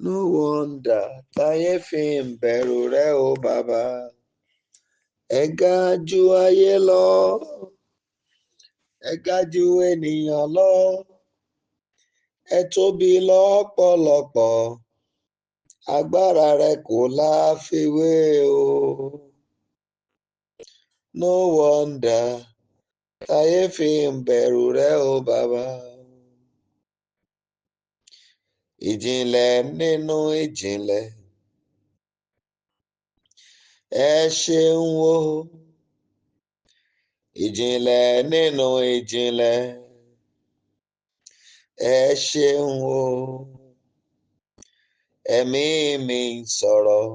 No wonder táyé fi ń bẹ̀rù rẹ o bàbá. Ẹ ga ju ayé lọ, ẹ ga ju ènìyàn lọ, ẹ tóbi lọ́pọ̀lọpọ̀, agbára rẹ kò láfiwé o. No wonder táyé fi ń bẹ̀rù rẹ o bàbá. Ìjìnlẹ̀ nínú ìjìnlẹ̀, ẹ ṣeun o. Ìjìnlẹ̀ nínú ìjìnlẹ̀, ẹ ṣeun o. Ẹ̀mí mi ń sọ̀rọ̀,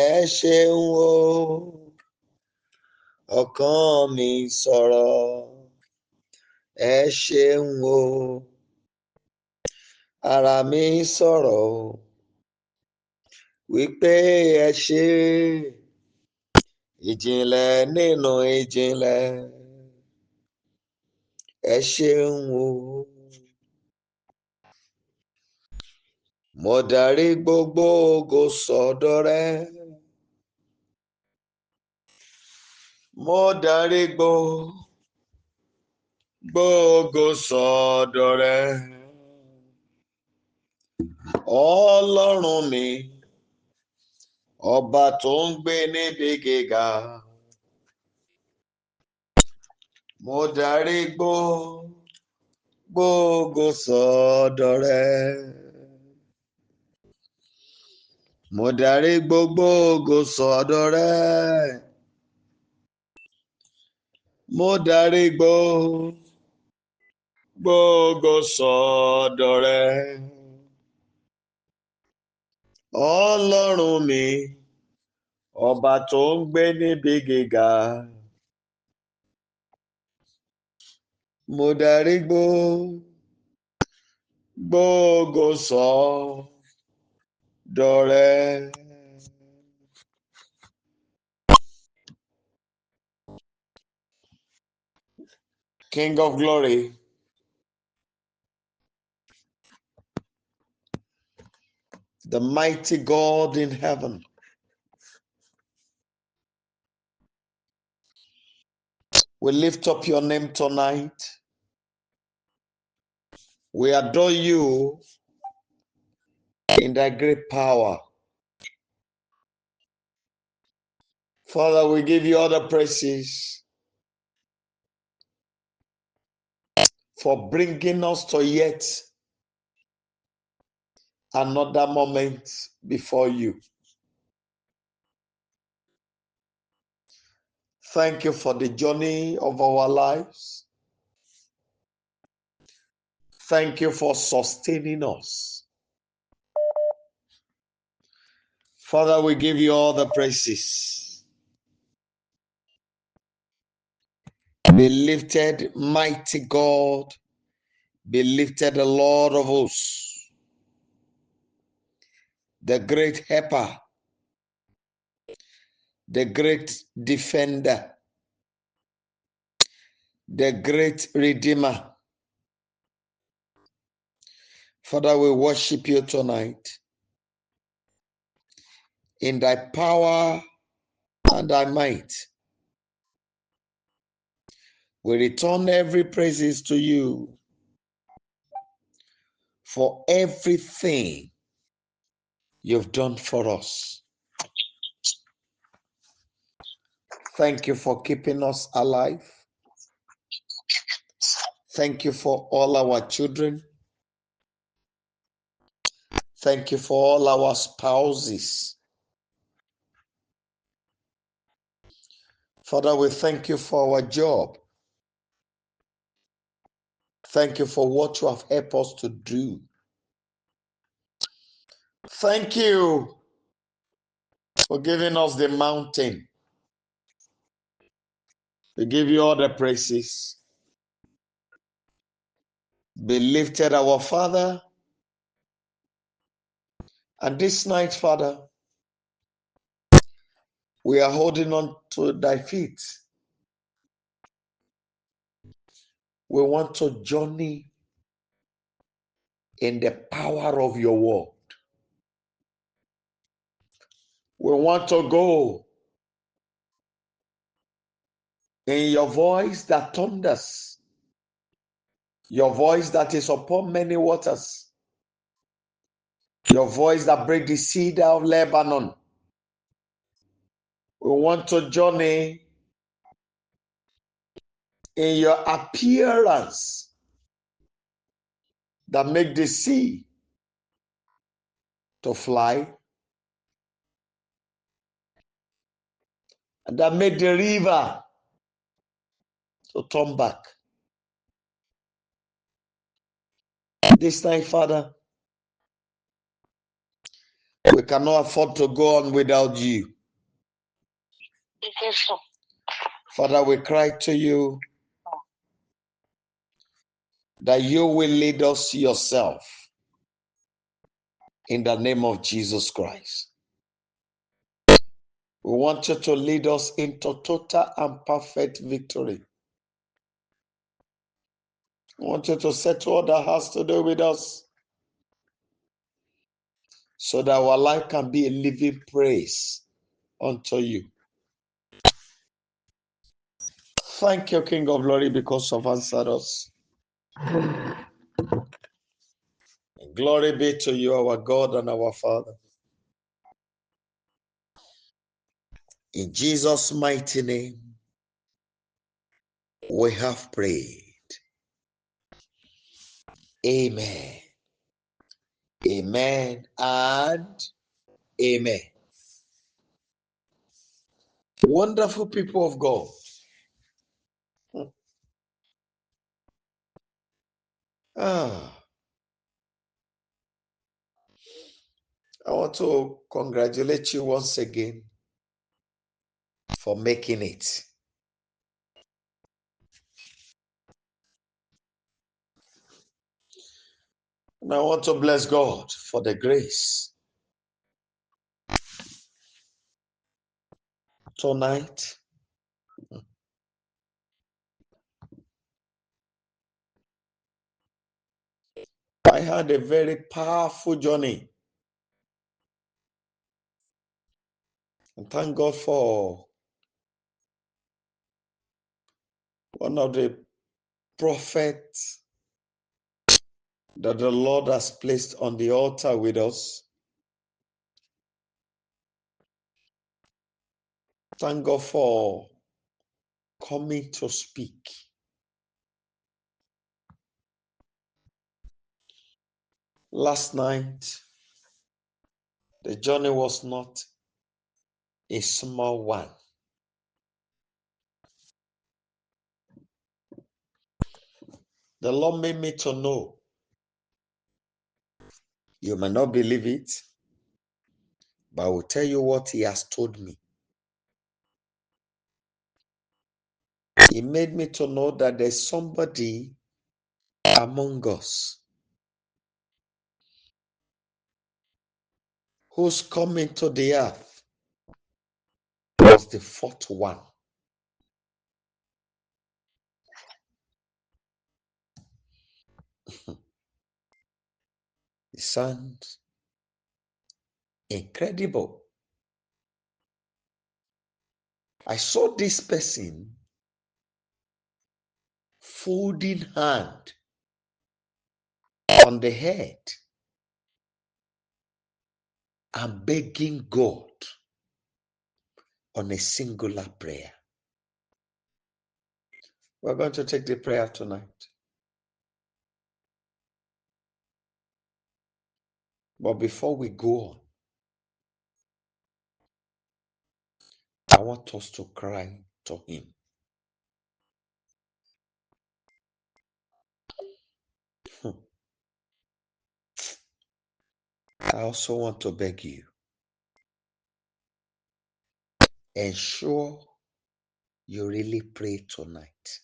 ẹ ṣeun o. Ọkàn mi ń sọ̀rọ̀, ẹ ṣeun o. Ara mi ń sọ̀rọ̀ wípé ẹ ṣé. Ìjìnlẹ̀ nínú ìjìnlẹ̀, ẹ ṣeun o. Mo darí gbogbo ògo sọ́dọ̀ rẹ. Mo darí gbogbo ògo sọ́dọ̀ rẹ. Ọlọ́run mi, ọba tó ń gbé níbi gíga. Mo darí gbogbo ògo sọ́dọ̀ rẹ. Mo darí gbogbo ògo sọ́dọ̀ rẹ. Mo darí gbogbo ògo sọ́dọ̀ rẹ. Ọlọ́run mi, ọba tó ń gbé níbi gíga. Mo darí gbogbo ògo sọ́dọ̀ rẹ. King of glory, the mighty God in heaven, we lift up your name tonight. We adore you in thy great power. Father, we give you all the praises for bringing us to yet another moment before you. Thank you for the journey of our lives. Thank you for sustaining us. Father, we give you all the praises. Be lifted, mighty God. Be lifted, the Lord of hosts, the great helper, the great defender, the great redeemer. Father, we worship you tonight in thy power and thy might. We return every praises to you for everything you've done for us. Thank you for keeping us alive. Thank you for all our children. Thank you for all our spouses. Father, we thank you for our job. Thank you for what you have helped us to do. Thank you for giving us the mountain. We give you all the praises. Be lifted, our Father. And this night, Father, we are holding on to thy feet. We want to journey in the power of your word. We want to go in your voice that thunders, your voice that is upon many waters, your voice that breaks the cedar of Lebanon. We want to journey in your appearance that make the sea to fly, and that made the river to turn back. This night, Father, we cannot afford to go on without you. Father, we cry to you that you will lead us yourself in the name of Jesus Christ. We want you to lead us into total and perfect victory. We want you to settle all that has to do with us so that our life can be a living praise unto you. Thank you, King of Glory, because you've answered us. Glory be to you, our God and our Father. In Jesus' mighty name, we have prayed. Amen. Amen and amen. Wonderful people of God. I want to congratulate you once again for making it. And I want to bless God for the grace. Tonight, I had a very powerful journey. And thank God for one of the prophets that the Lord has placed on the altar with us. Thank God for coming to speak. Last night, the journey was not a small one. The Lord made me to know. You may not believe it, but I will tell you what He has told me. He made me to know that there's somebody among us who's coming to the earth was the fourth one. It sounds incredible. I saw this person folding hand on the head and begging God on a singular prayer. We're going to take the prayer tonight. But before we go on, I want us to cry to Him. I also want to beg you, ensure you really pray tonight.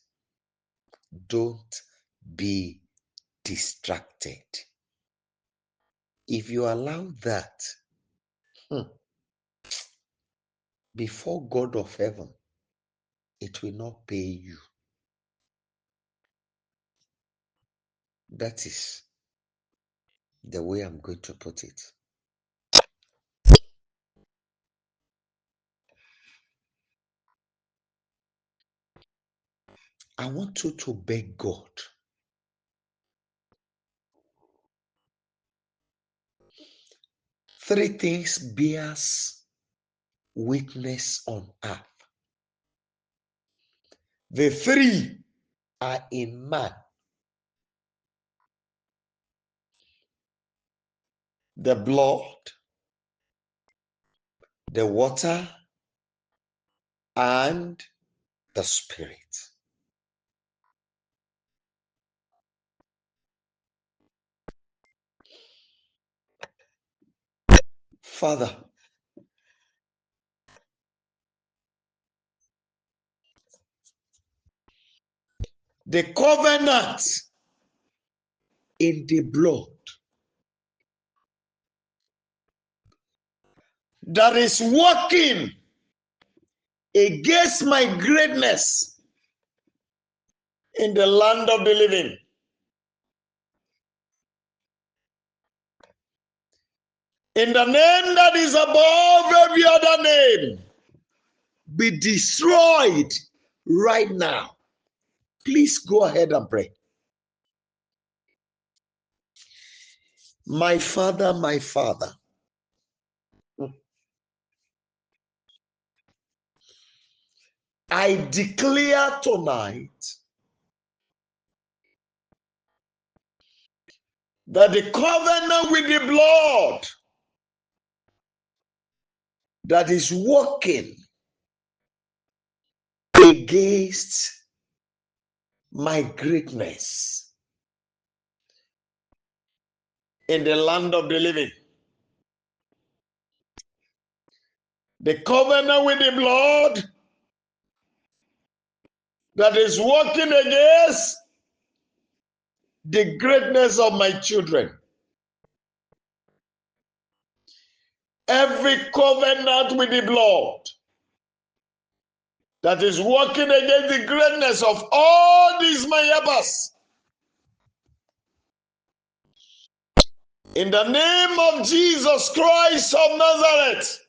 Don't be distracted. If you allow that, before God of heaven, it will not pay you. That is the way I'm going to put it. I want you to beg God three things bears witness on earth. The three are in man: the blood, the water, and the spirit. Father, the covenant in the blood that is working against my greatness in the land of the living, in the name that is above every other name, be destroyed right now. Please go ahead and pray. My Father, I declare tonight that the covenant with the blood that is working against my greatness in the land of the living, the covenant with the blood that is working against the greatness of my children, every covenant with the blood that is working against the greatness of all these my helpers, in the name of Jesus Christ of Nazareth,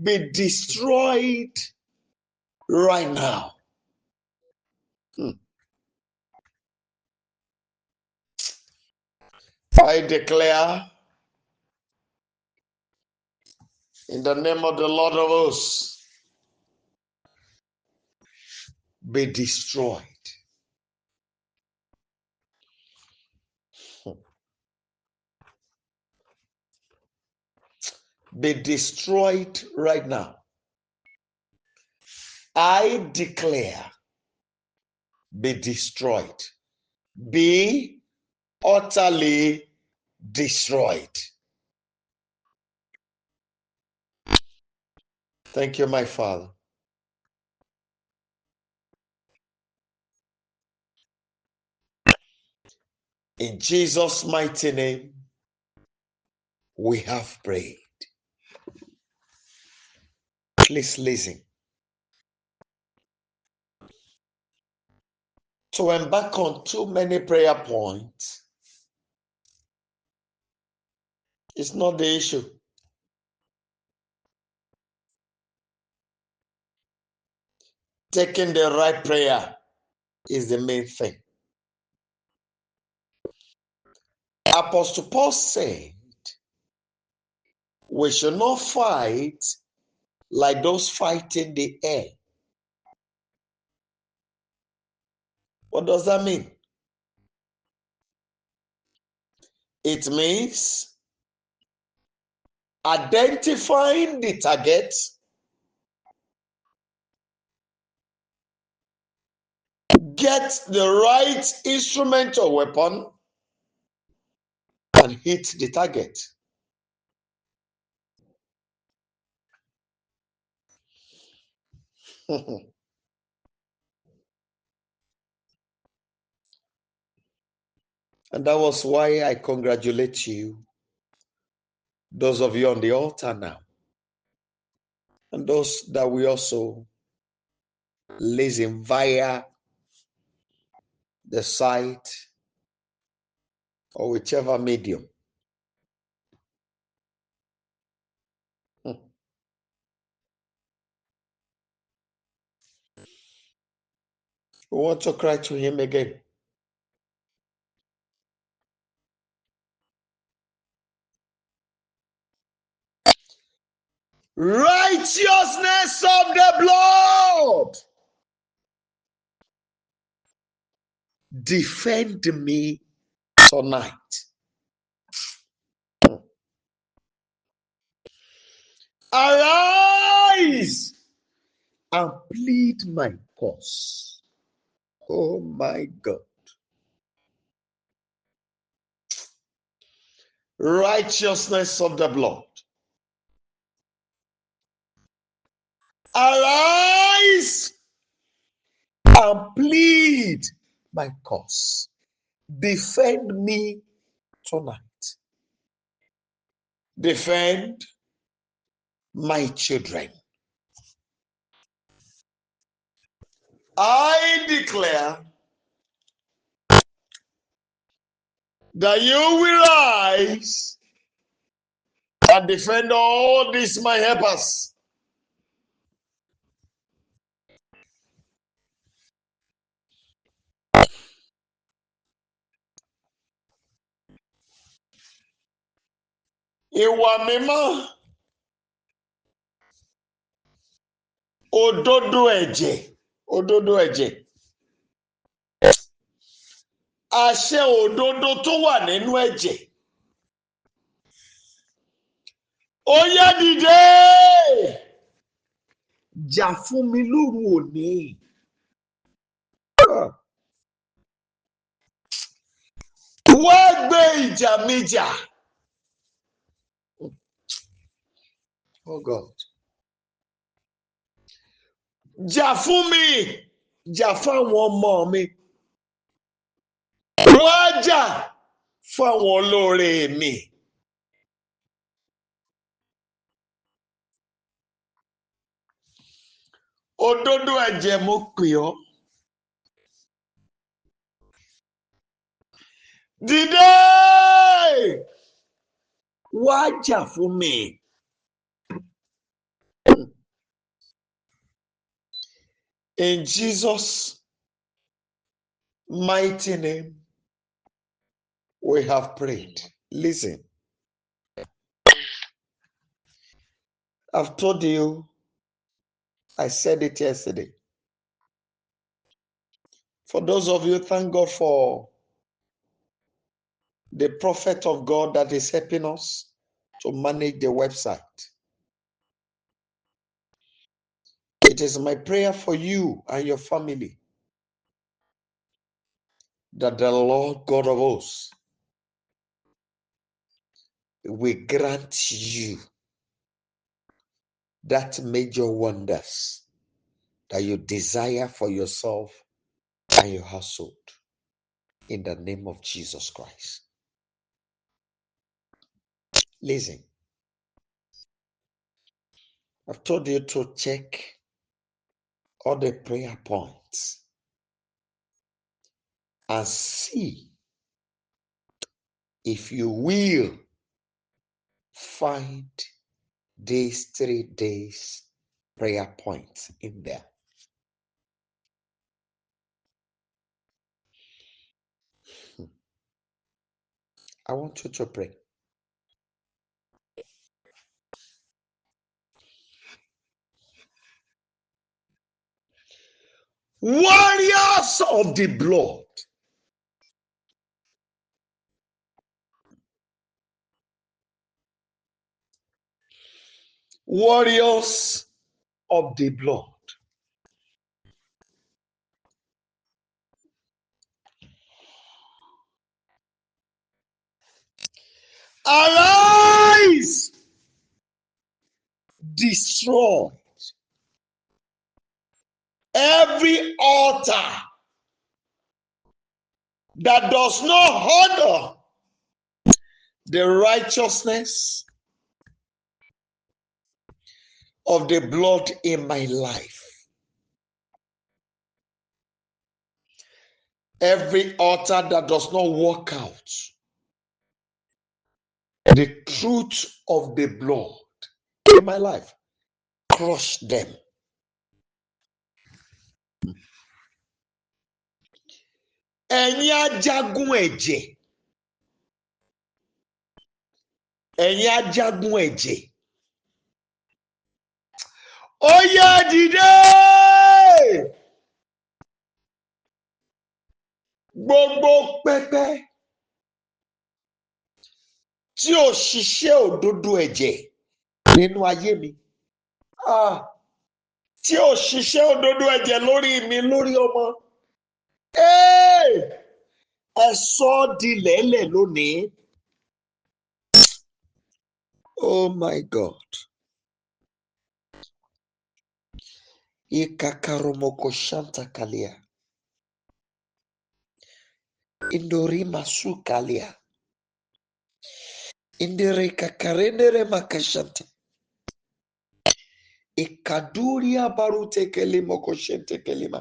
be destroyed right now. I declare in the name of the Lord of hosts, be destroyed. Be destroyed right now. I declare, be destroyed. Be utterly destroyed. Thank you, my Father. In Jesus' mighty name, we have prayed. Please listen. To embark on too many prayer points is not the issue. Taking the right prayer is the main thing. Apostle Paul said, we should not fight like those fighting the air. What does that mean? It means identifying the target, get the right instrument or weapon, and hit the target. And that was why I congratulate you, those of you on the altar now, and those that we also listen via the site or whichever medium. We want to cry to him again. Righteousness of the blood, defend me tonight. Arise and plead my cause. Oh my God. Righteousness of the blood. Arise and plead my cause. Defend me tonight. Defend my children. I declare that you will rise and defend all these my helpers. Ìwà mímọ́, òdodo ẹ̀jẹ̀. Àṣẹ òdodo tó wà nínú ẹ̀jẹ̀. Ó yá dìde. Jà fún mi lóru òní. Wá gbé ìjà mi jà. Oh God. Jà fún mi. Jà fáwọn ọmọ mi. Wá jà fáwọn olóore mi. Òdodo ẹ̀jẹ̀ mo pè ọ́. Dìde! Wá jà fún mi. In Jesus' mighty name, we have prayed. Listen, I've told you, I said it yesterday. For those of you, thank God for the prophet of God that is helping us to manage the website. It is my prayer for you and your family that the Lord God of hosts will grant you that major wonders that you desire for yourself and your household, in the name of Jesus Christ. Listen, I've told you to check all the prayer points and see if you will find these 3 days prayer points in there. I want you to pray. Warriors of the blood, warriors of the blood, arise, destroy every altar that does not honor the righteousness of the blood in my life. Every altar that does not work out the truth of the blood in my life. Crush them. Ẹ̀yin ajagun ẹ̀jẹ̀. Ẹ̀yin ajagun ẹ̀jẹ̀. Ó yá dìde. Gbogbo pẹpẹ tí ò ṣiṣẹ́ òdodo ẹ̀jẹ̀ nínú ayé mi. Tí ò ṣiṣẹ́ òdodo ẹ̀jẹ̀ lórí mi, lórí ọmọ. Ẹ sọ di lẹ́lẹ̀ lónìí. Oh my God. Ikakaromoko shanta kalia. Indorima sukalia. Indere kakarendere makashanta. Ikaduria barute kelimoko shente kelima.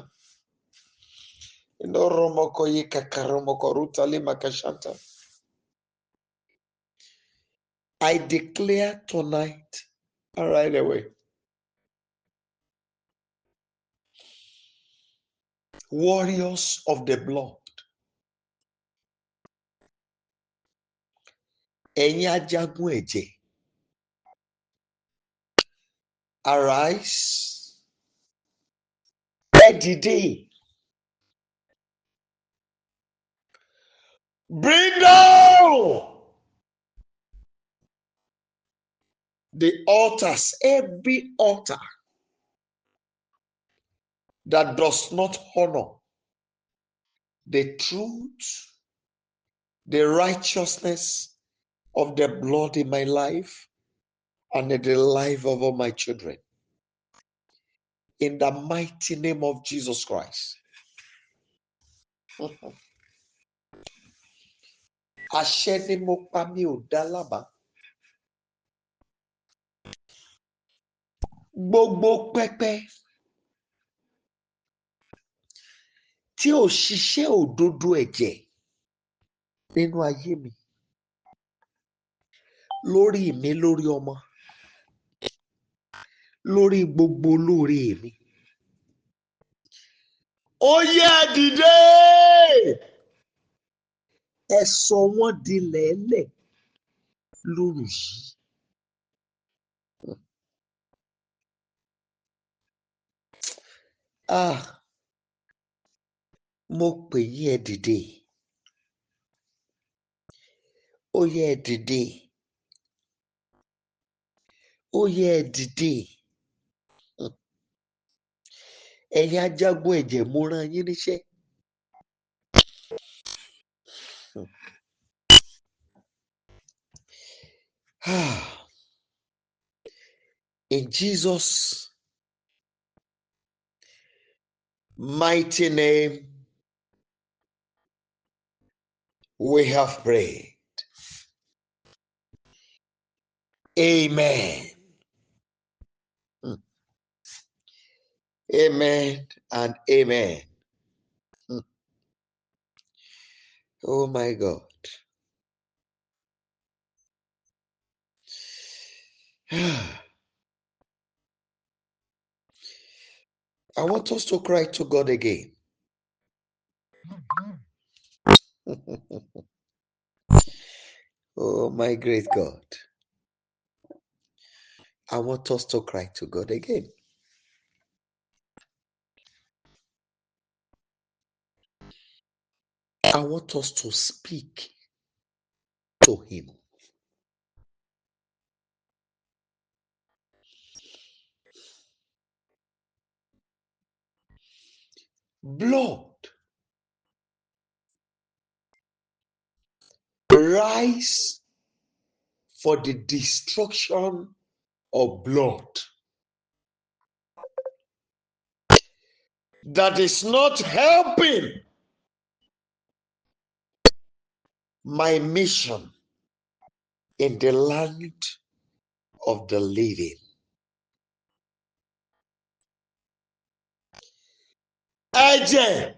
Indoromoko yikakaromoko ruta lima kashanta. I declare tonight, right away, warriors of the blood. Ẹ̀yin ajagun ẹ̀jẹ̀. Arise. Ẹ dìde. Bring down the altars, every altar that does not honor the truth, the righteousness of the blood in my life and in the life of all my children. In the mighty name of Jesus Christ. Àṣẹ ni mo pa, mi ò dá lábàá. Gbogbo pẹpẹ tí ò ṣiṣẹ́ òdodo ẹ̀jẹ̀ nínú ayé mi, lórí mi, lórí ọmọ, lórí gbogbo olóore mi. Ó yá dìde. Ẹ sọ wọ́n di lẹ́lẹ̀ lóru yìí. Mo pè yín, ẹ dìde. Ó yá ẹ dìde. Ó yá ẹ dìde. Ẹ̀yin ajagun ẹ̀jẹ̀, mo rán yín níṣẹ́. In Jesus' mighty name, we have prayed. Amen. Amen and amen. Oh my God. I want us to cry to God again. Oh my great God. I want us to cry to God again. I want us to speak to Him. Blood, rise for the destruction of blood that is not helping my mission in the land of the living. Ẹ̀jẹ̀,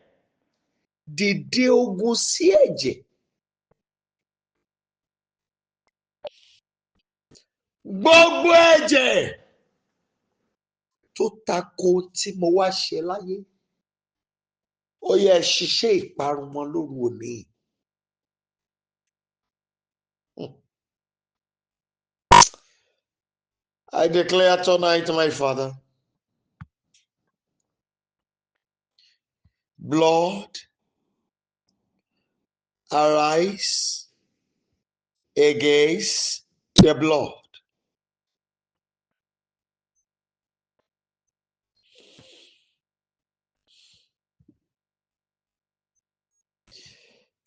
dìde ogun sí ẹ̀jẹ̀. Gbogbo ẹ̀jẹ̀ tó tako tí mo wá ṣe láyé, ó yẹ ṣiṣẹ́ ìparun wọn lóru òní. I declare tonight, my Father, blood, arise against the blood.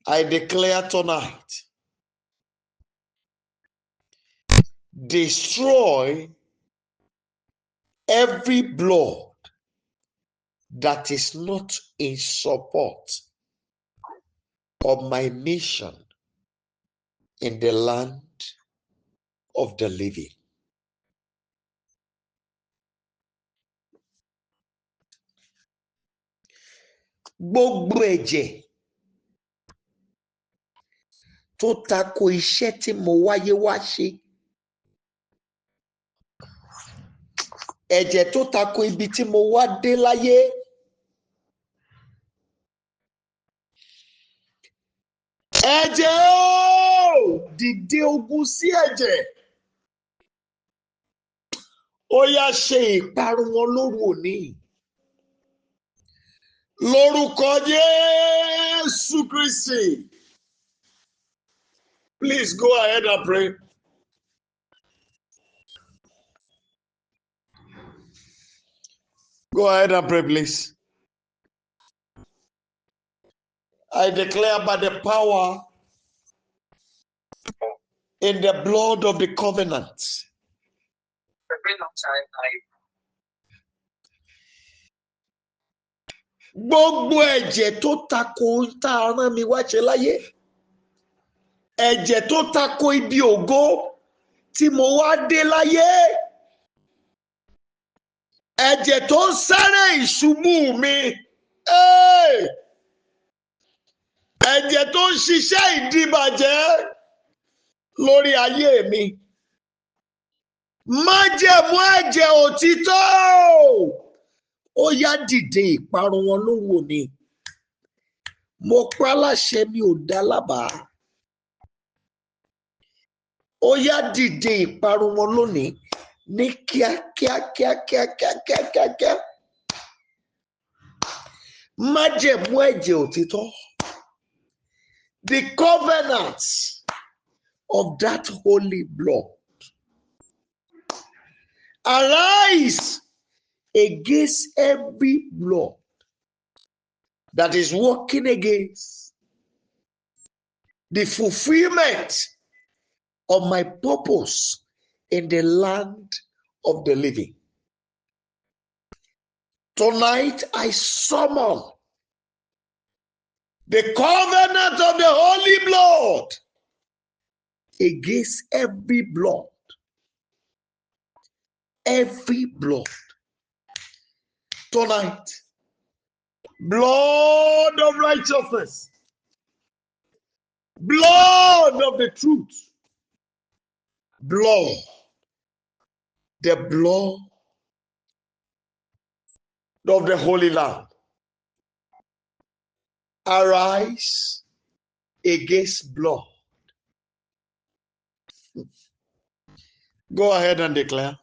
I declare tonight, destroy every blood that is not in support of my mission in the land of the living. Gbogbo ẹ̀jẹ̀ tó tako iṣẹ́ tí mo wáyé wá ṣe, ẹ̀jẹ̀ tó tako ibi tí mo wá dé láyé, ẹ̀jẹ̀ ó dìde ogun sí ẹ̀jẹ̀, ó yá ṣe ìparun wọn lóru òní. Lórúkọ Jésù Kristi. Please go ahead and pray. Go ahead and pray, please. I declare by the power in the blood of the covenant, gbogbo ẹ̀jẹ̀ tó tako tá a rán mi wá ṣe láyé, ẹ̀jẹ̀ tó tako ibi ògo tí mo wá dé láyé, ẹ̀jẹ̀ tó ń sáré ìṣubú mi, ẹ̀jẹ̀ tó ń ṣiṣẹ́ ìdíbàjẹ́ lórí ayé mi, májẹ̀mú ẹ̀jẹ̀ òtítọ́, ó yá dìde ìparun wọn lóru òní. Mo pa láṣẹ, mi ò dá lábàá. Ó yá dìde ìparun wọn lónìí ní kíákíá. Májẹ̀mú ẹ̀jẹ̀ òtítọ́, the covenant of that holy blood, arise against every blood that is working against the fulfillment of my purpose in the land of the living. Tonight I summon the covenant of the holy blood against every blood. Every blood. Tonight, blood of righteousness, blood of the truth, blood, the blood of the Holy Land, arise against blood. Go ahead and declare.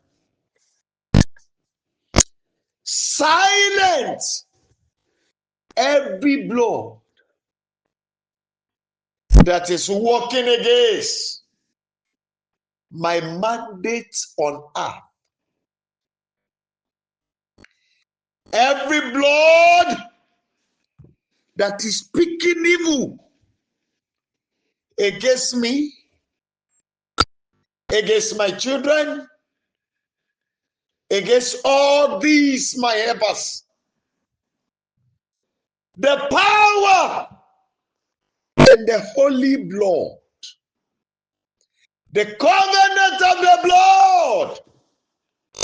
Silence every blood that is working against my mandate on earth. Every blood that is speaking evil against me, against my children, against all these my helpers. The power in the holy blood, the covenant of the blood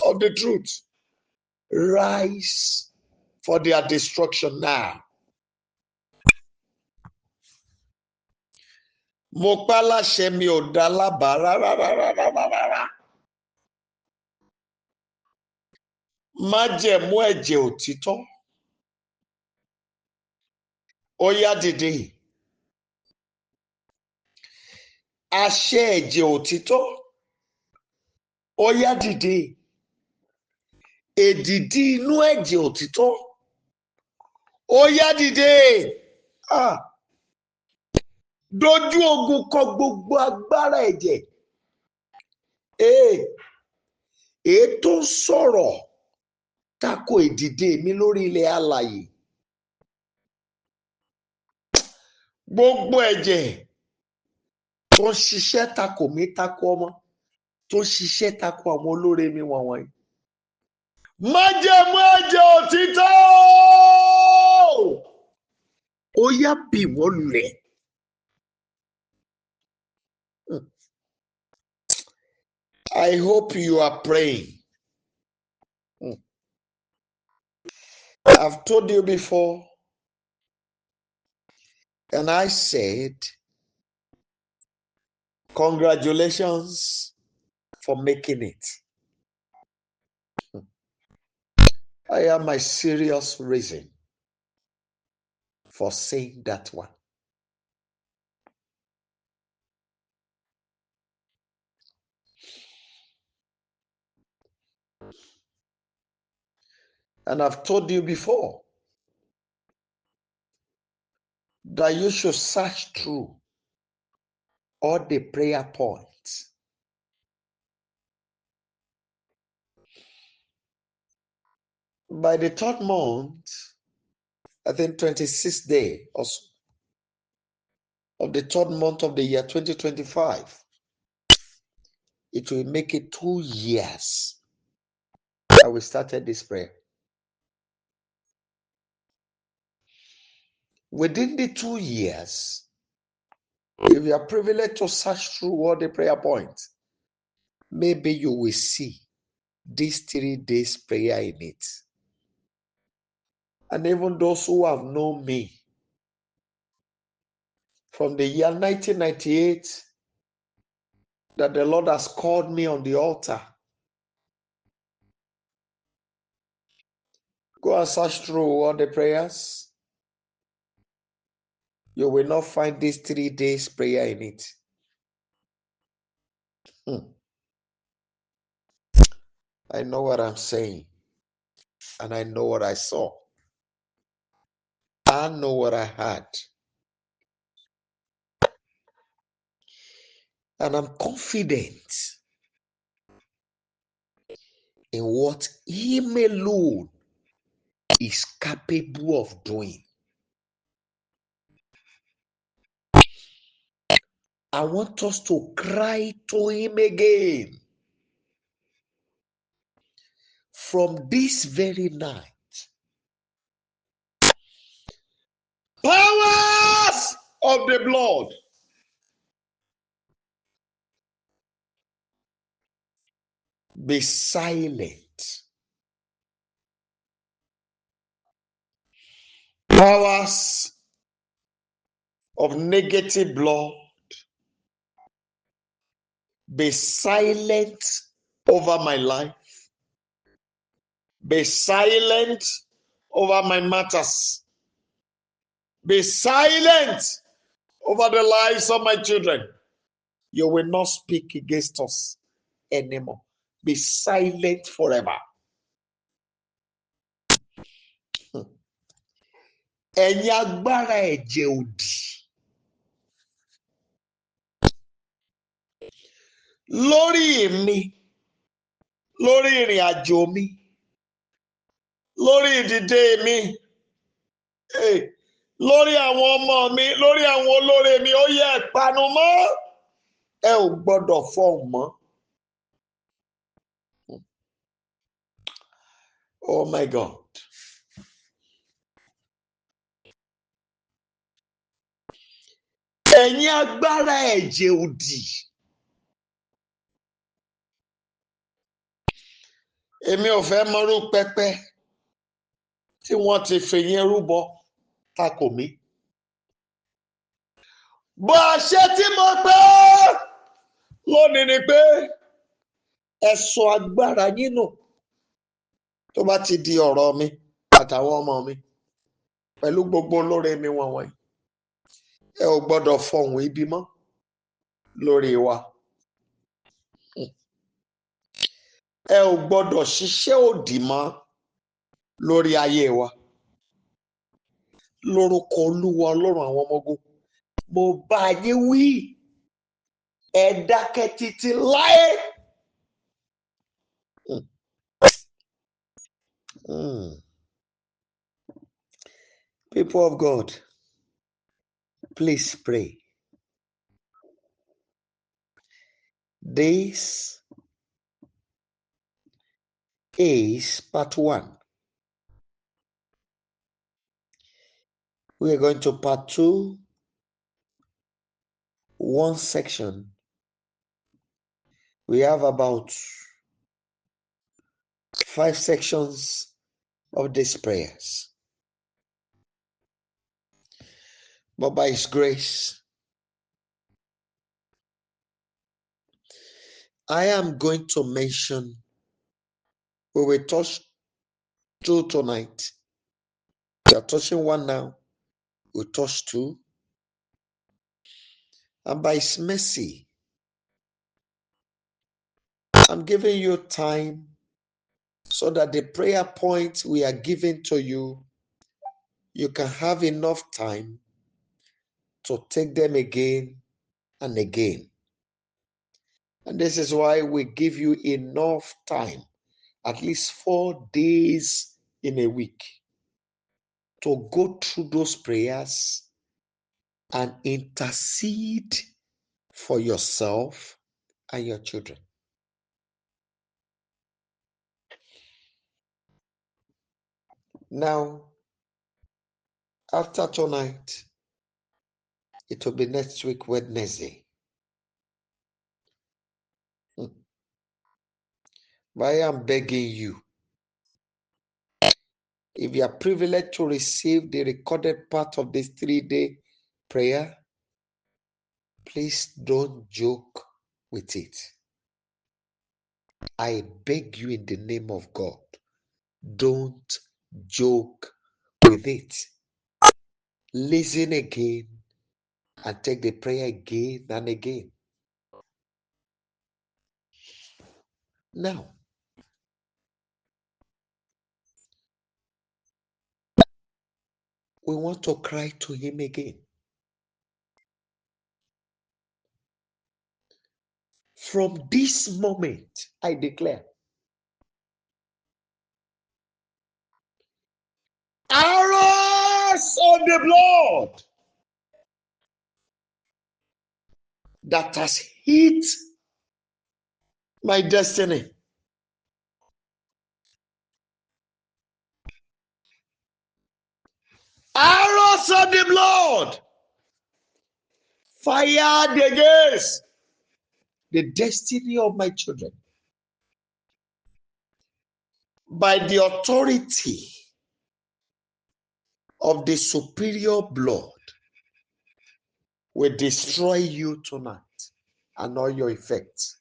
of the truth, rise for their destruction now. Mo pa láṣẹ, mi ò dá lábàá rárá. májẹ̀mú ẹ̀jẹ̀ òtítọ́ ó yá dìde. Àṣẹ ẹ̀jẹ̀ òtítọ́ ó yá dìde. Èdìdí inú ẹ̀jẹ̀ òtítọ́ ó yá dìde. Dojú ogun kọ gbogbo agbára ẹ̀jẹ̀ tó ń sọ̀rọ̀ tako ìdìde mi lórí ilẹ̀ alààyè. Gbogbo ẹ̀jẹ̀ tó ń ṣiṣẹ́ tako mi, tako ọmọ, tó ń ṣiṣẹ́ tako àwọn olóore mi wọ̀nyí. Májẹ̀mú ẹ̀jẹ̀ òtítọ́ ó yá bì wọ́n lulẹ̀. I hope you are praying. I've told you before, and I said, congratulations for making it. I have my serious reason for saying that one. And I've told you before that you should search through all the prayer points. By the third month, I think 26th day or so, of the third month of the year 2025, it will make it 2 years that we started this prayer. Within the 2 years, if you are privileged to search through all the prayer points, maybe you will see these 3 days prayer in it. And even those who have known me from the year 1998, that the Lord has called me on the altar, go and search through all the prayers. You will not find these 3 days prayer in it. I know what I'm saying, and I know what I saw. I know what I heard. And I'm confident in what Him alone is capable of doing. I want us to cry to Him again from this very night. Powers of the blood, be silent. Powers of negative blood, be silent over my life. Be silent over my matters. Be silent over the lives of my children. You will not speak against us anymore. Be silent forever. Ẹ̀yin agbára ẹ̀jẹ̀ òdì lórí mi, lórí ìrìn àjò mi, lórí ìdìde mi, lórí àwọn ọmọ mi, lórí àwọn olóore mi, ó yẹ ìpanu mọ́. Ẹ ò gbọ́dọ̀ fọhùn mọ́. Oh my God. Ẹ̀yin agbára ẹ̀jẹ̀ òdì. Èmi ò fẹ́ mọrú pẹpẹ tí wọ́n ti fèyìn rúbọ takò mí. Bó àṣẹ tí mo gbé lónìí ni pé ẹ sọ agbára yín nù tó bá ti di ọ̀rọ̀ mi àtàwọn ọmọ mi pẹ̀lú gbogbo olóore mi wọ̀nyí, ẹ ò gbọ́dọ̀ fọhùn ibi mọ́ lórí wa. Ẹ ò gbọ́dọ̀ ṣiṣẹ́ òdì mọ́ lórí ayé wa. Lórúkọ Olúwa Ọlọ́run àwọn ọmọ ogun, mo bá yín wí, ẹ dákẹ́ títí láé. People of God, please pray. This is part 1. We are going to part 2, one section. We have about 5 sections of these prayers. But by His grace, I am going to mention, we will touch 2 tonight. We are touching 1 now. We'll touch 2. And by His mercy, I'm giving you time so that the prayer points we are giving to you, you can have enough time to take them again and again. And this is why we give you enough time, at least 4 days in a week, to go through those prayers and intercede for yourself and your children. Now, after tonight, it will be next week, Wednesday. But I am begging you, if you are privileged to receive the recorded part of this 3-day prayer, please don't joke with it. I beg you in the name of God, don't joke with it. Listen again and take the prayer again and again. Now, we want to cry to Him again. From this moment, I declare, arrows of the blood that has hit my destiny, arrows of the blood fired against the destiny of my children, by the authority of the superior blood, will destroy you tonight and all your effects.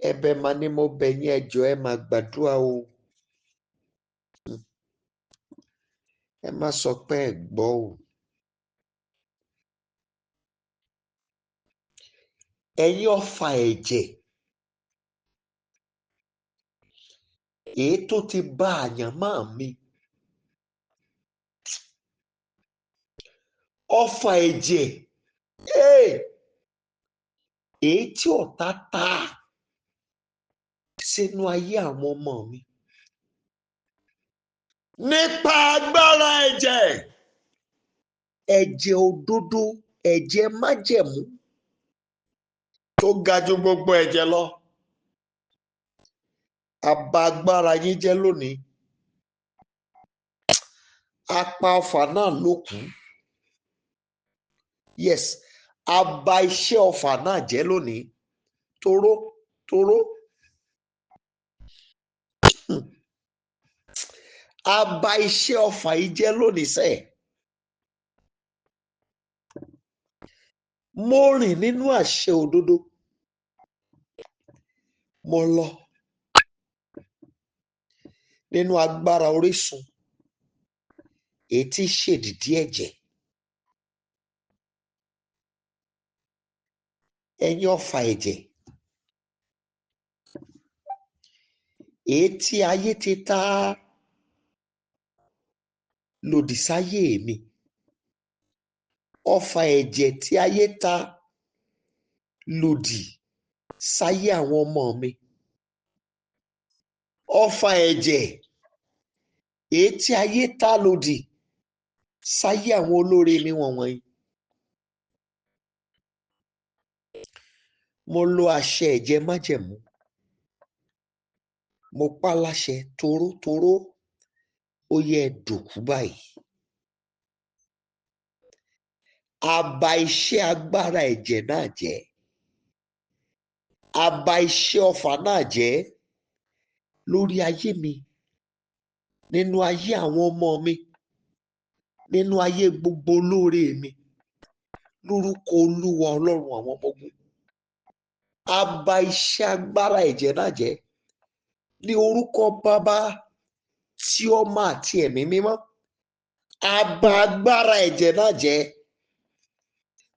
Ẹ̀bẹ̀ mà ni mo bẹ̀ yín, ẹ jọ̀ọ́ ẹ máa gbàdúrà o. Ẹ má sọ pé ẹ gbọ́ o. Ẹ̀yin ọfà ẹ̀jẹ̀ èyí tó ti bá àyànmọ́ mi, ọfà ẹ̀jẹ̀ èyí tí ọ̀tá ta sínú ayé àwọn ọmọ mi, nípa agbára ẹ̀jẹ̀ òdodo, ẹ̀jẹ̀ májẹ̀mú tó ga jù gbogbo ẹ̀jẹ̀ lọ, àbá agbára yín jẹ́ lónìí. Apá ọfà náà ló kù. Yes, àbá iṣẹ́ ọfà náà jẹ́ lónìí. Toró. Àbá iṣẹ́ ọfà yìí jẹ́ lónìí sẹ́ẹ̀. Mo rìn nínú àṣẹ òdodo. mo lọ nínú agbára orísun èyí tí ṣèdìdí ẹ̀jẹ̀. Ẹ̀yin ọfà ẹ̀jẹ̀ èyí tí ayé ti ta lòdì sáyé mi, ọfà ẹ̀jẹ̀ tí ayé ta lòdì sáyé àwọn ọmọ mi, ọfà ẹ̀jẹ̀ èyí tí ayé ta lòdì sáyé àwọn olóore mi wọ̀nyí. Mo lo àṣẹ ẹ̀jẹ̀ májẹ̀mú, mo pa láṣẹ torótoró, ó yẹ dòkú báyìí. Àbá iṣẹ́ agbára ẹ̀jẹ̀ náà jẹ́, àbá iṣẹ́ ọfà náà jẹ́ lórí ayé mi, nínú ayé àwọn ọmọ mi, nínú ayé gbogbo olóore mi, lórúkọ Olúwa Ọlọ́run àwọn ọmọ ogun. Àbá iṣẹ́ agbára ẹ̀jẹ̀ náà jẹ́ ní orúkọ Bàbá, tí Ọmọ àti Ẹ̀mí mímọ́. Àbá agbára ẹ̀jẹ̀ náà jẹ́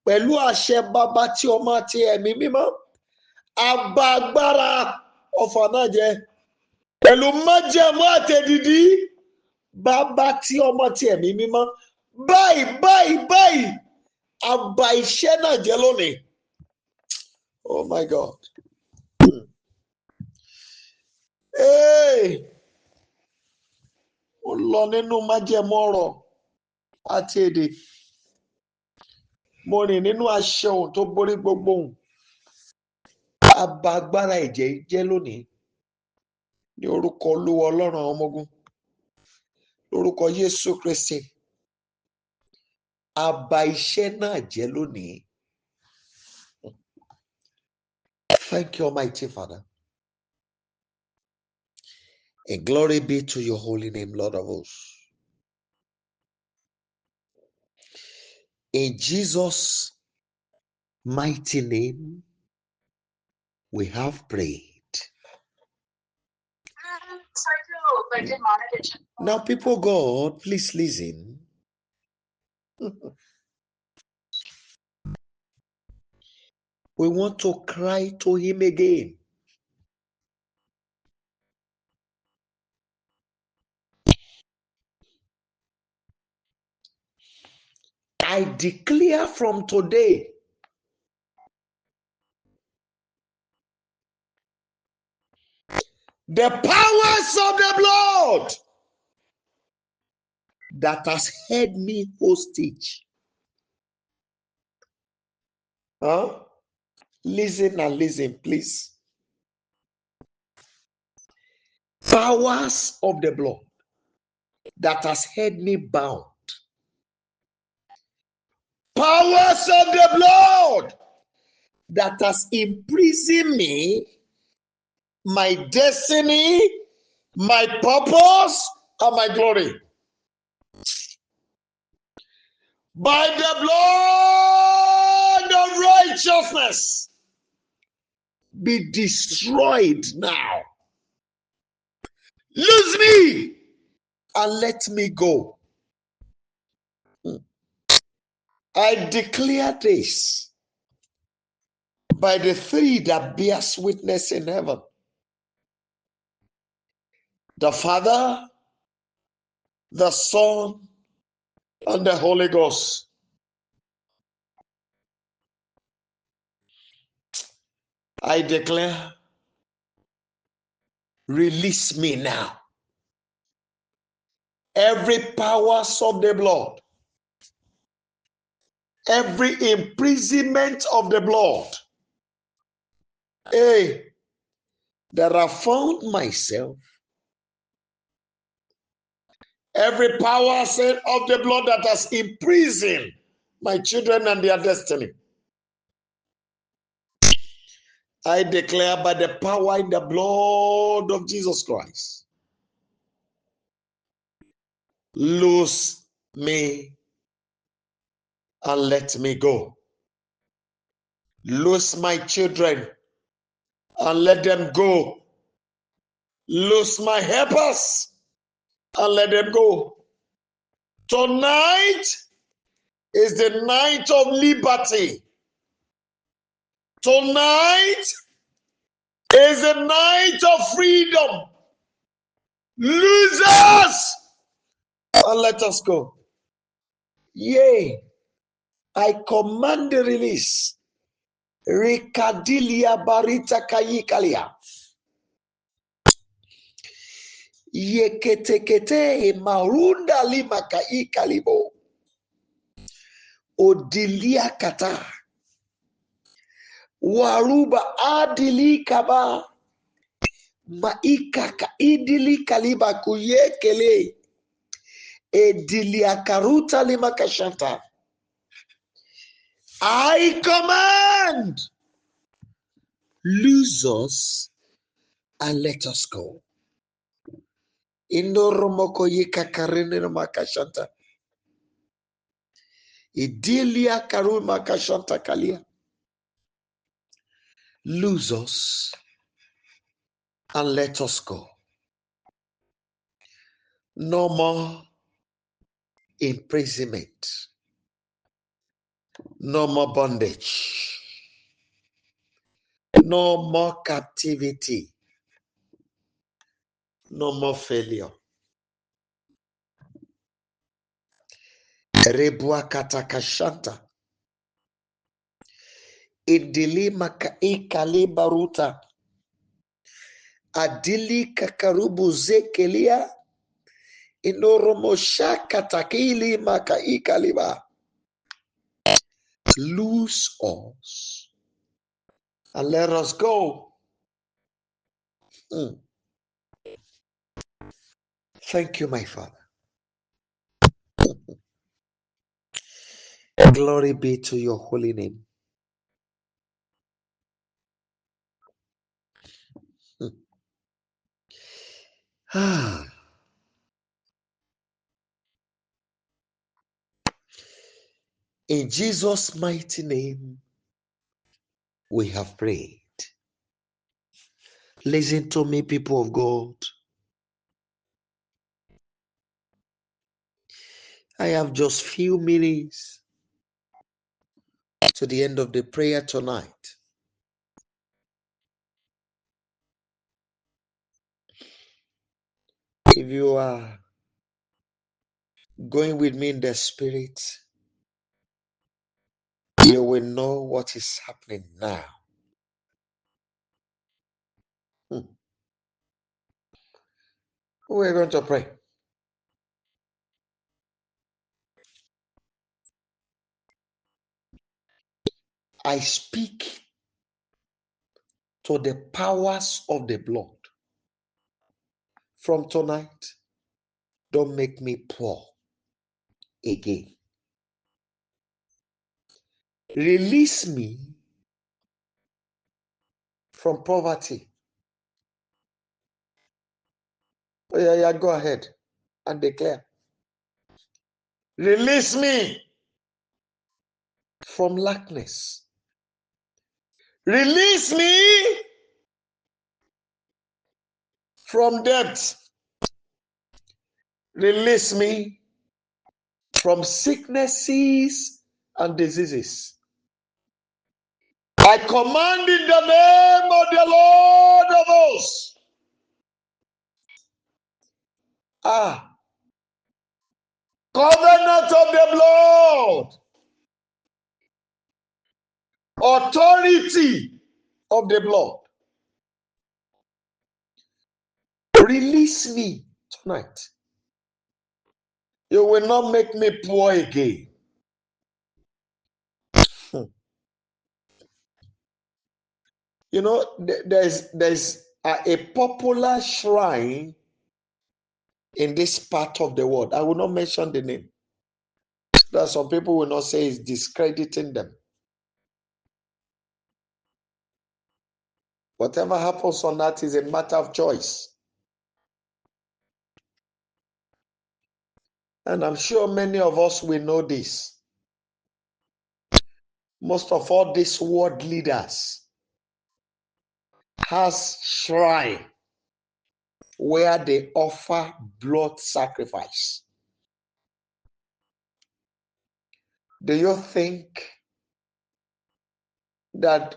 pẹ̀lú àṣẹ Bàbá, tí Ọmọ àti Ẹ̀mí mímọ́. Àbá agbára ọfà náà jẹ́ pẹ̀lú májẹ̀mú àtèdìdí Bàbá, tí Ọmọ àti Ẹ̀mí mímọ́. Báyìí báyìí báyìí, àbá iṣẹ́ náà jẹ́ lónìí. Oh my God. Mo lọ nínú májẹ̀mú ọ̀rọ̀ àti èdè. Mo rìn nínú àṣẹ ohun tó borí gbogbo ohun. Àbá agbára ẹ̀jẹ̀ jẹ́ lónìí ní orúkọ Olúwa Ọlọ́run àwọn ọmọ ogun, lórúkọ Jésù Kristi. Àbá iṣẹ́ náà jẹ́ lónìí. Thank you, Almighty Father. And glory be to your holy name, Lord of hosts. In Jesus' mighty name, we have prayed. Now, people of God, please listen. We want to cry to him again. I declare from today, the powers of the blood that has held me hostage. Listen and listen, please. Powers of the blood that has held me bound. Powers of the blood that has imprisoned me, my destiny, my purpose, and my glory. By the blood of righteousness, be destroyed now. Lose me and let me go. I declare this by the three that bears witness in heaven: the Father, the Son, and the Holy Ghost. I declare, release me now. Every powers of the blood, every imprisonment of the blood, that I found myself, every power of the blood that has imprisoned my children and their destiny, I declare by the power in the blood of Jesus Christ, loose me and let me go. Loose my children and let them go. Loose my helpers and let them go. Tonight is the night of liberty. Tonight is the night of freedom. Loose us and let us go. Yea, I command the release. Rikadilia barita kayikalia. Yeketekete marunda lima kaikalibo. Odilia kata. Waruba adili kaba. Maika ka idili kaliba kuyekele. Edilia karuta lima kashanta. I command. Loose us and let us go. Indoromoko yeka karene makashanta. Idilia karu makashanta kalia. Loose us and let us go. No more imprisonment. No more bondage. No more captivity. No more failure. Rebua katakashanta. Idili maka ikali baruta. Adili kakarubu zekelia. Inoromusha katakili maka ikaliba. Loose us and let us go. Thank you, my Father. Glory be to your holy name. In Jesus' mighty name, we have prayed. Listen to me, people of God. I have just few minutes to the end of the prayer tonight. If you are going with me in the spirit, you will know what is happening now. We're going to pray. I speak to the powers of the blood. From tonight, don't make me poor again. Release me from poverty. Oh, yeah, go ahead and declare. Release me from lackness. Release me from debt. Release me from sicknesses and diseases. I command in the name of the Lord of hosts. Covenant of the blood. Authority of the blood. Release me tonight. You will not make me poor again. You know, there's a popular shrine in this part of the world. I will not mention the name. That some people will not say it's discrediting them. Whatever happens on that is a matter of choice. And I'm sure many of us will know this. Most of all these world leaders, has shrine where they offer blood sacrifice. Do you think that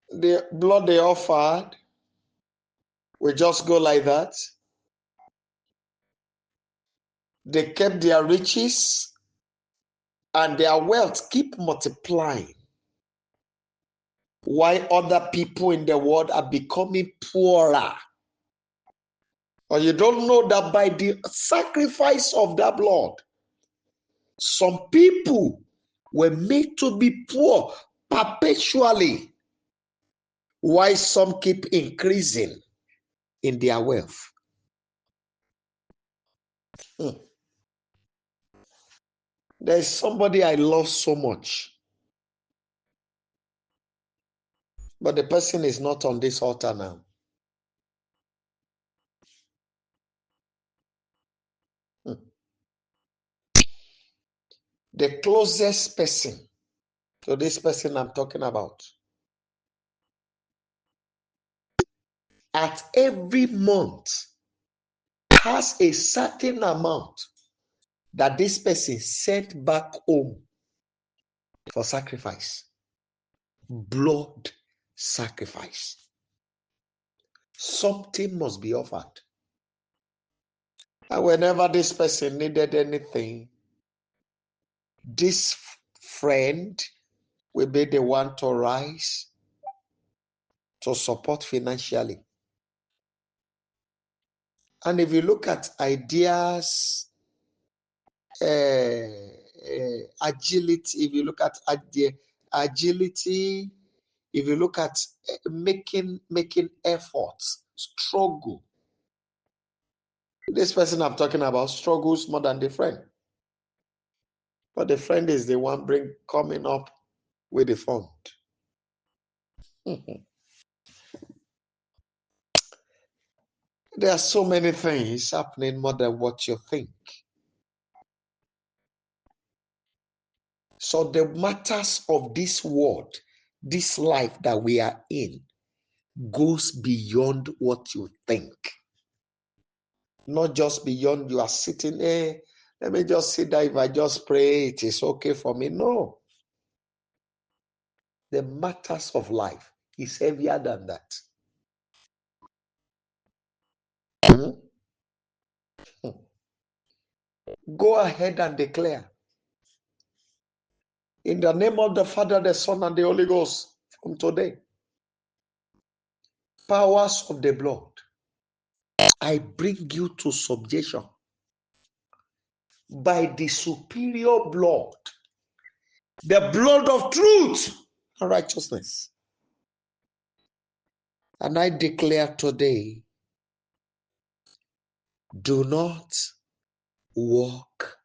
the blood they offered will just go like that? They kept their riches and their wealth keep multiplying, while other people in the world are becoming poorer. Or you don't know that by the sacrifice of that blood, some people were made to be poor perpetually, while some keep increasing in their wealth. There's somebody I love so much, but the person is not on this altar now. The closest person to this person I'm talking about, at every month, has a certain amount that this person sent back home for sacrifice. Blood sacrifice. Something must be offered. And whenever this person needed anything, this friend will be the one to rise to support financially. And if you look at ideas, agility, if you look at agility, if you look at making efforts, struggle, this person I'm talking about struggles more than the friend. But the friend is the one coming up with the fund. There are so many things happening more than what you think. So the matters of this world, this life that we are in, goes beyond what you think. Not just beyond you are sitting, let me just sit there. If I just pray, it is okay for me. No. The matters of life is heavier than that. Go ahead and declare. In the name of the Father, the Son, and the Holy Ghost, from today, powers of the blood, I bring you to subjection by the superior blood, the blood of truth and righteousness. And I declare today, do not walk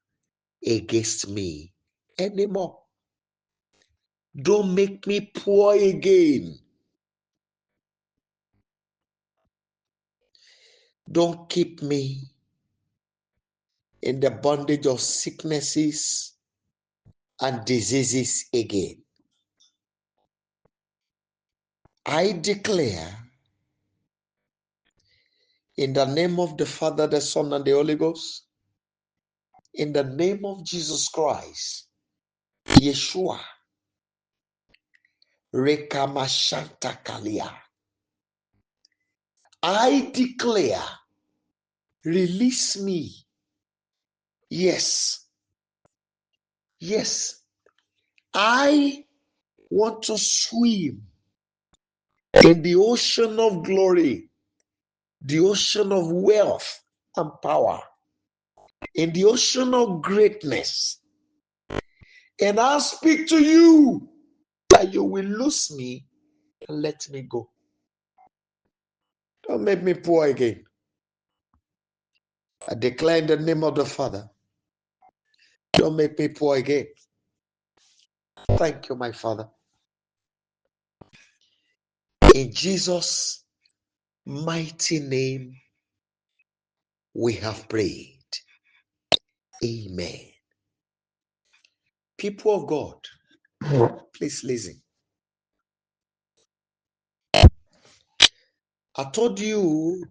against me anymore. Don't make me poor again. Don't keep me in the bondage of sicknesses and diseases again. I declare in the name of the Father, the Son, and the Holy Ghost, in the name of Jesus Christ, Yeshua, Rekamashanta Kalia, I declare, release me. Yes. Yes. I want to swim in the ocean of glory, the ocean of wealth and power, in the ocean of greatness. And I'll speak to you that you will lose me and let me go. Don't make me poor again. I declare in the name of the Father, don't make me poor again. Thank you, my Father. In Jesus' mighty name, we have prayed. Amen. People of God, please listen. I told you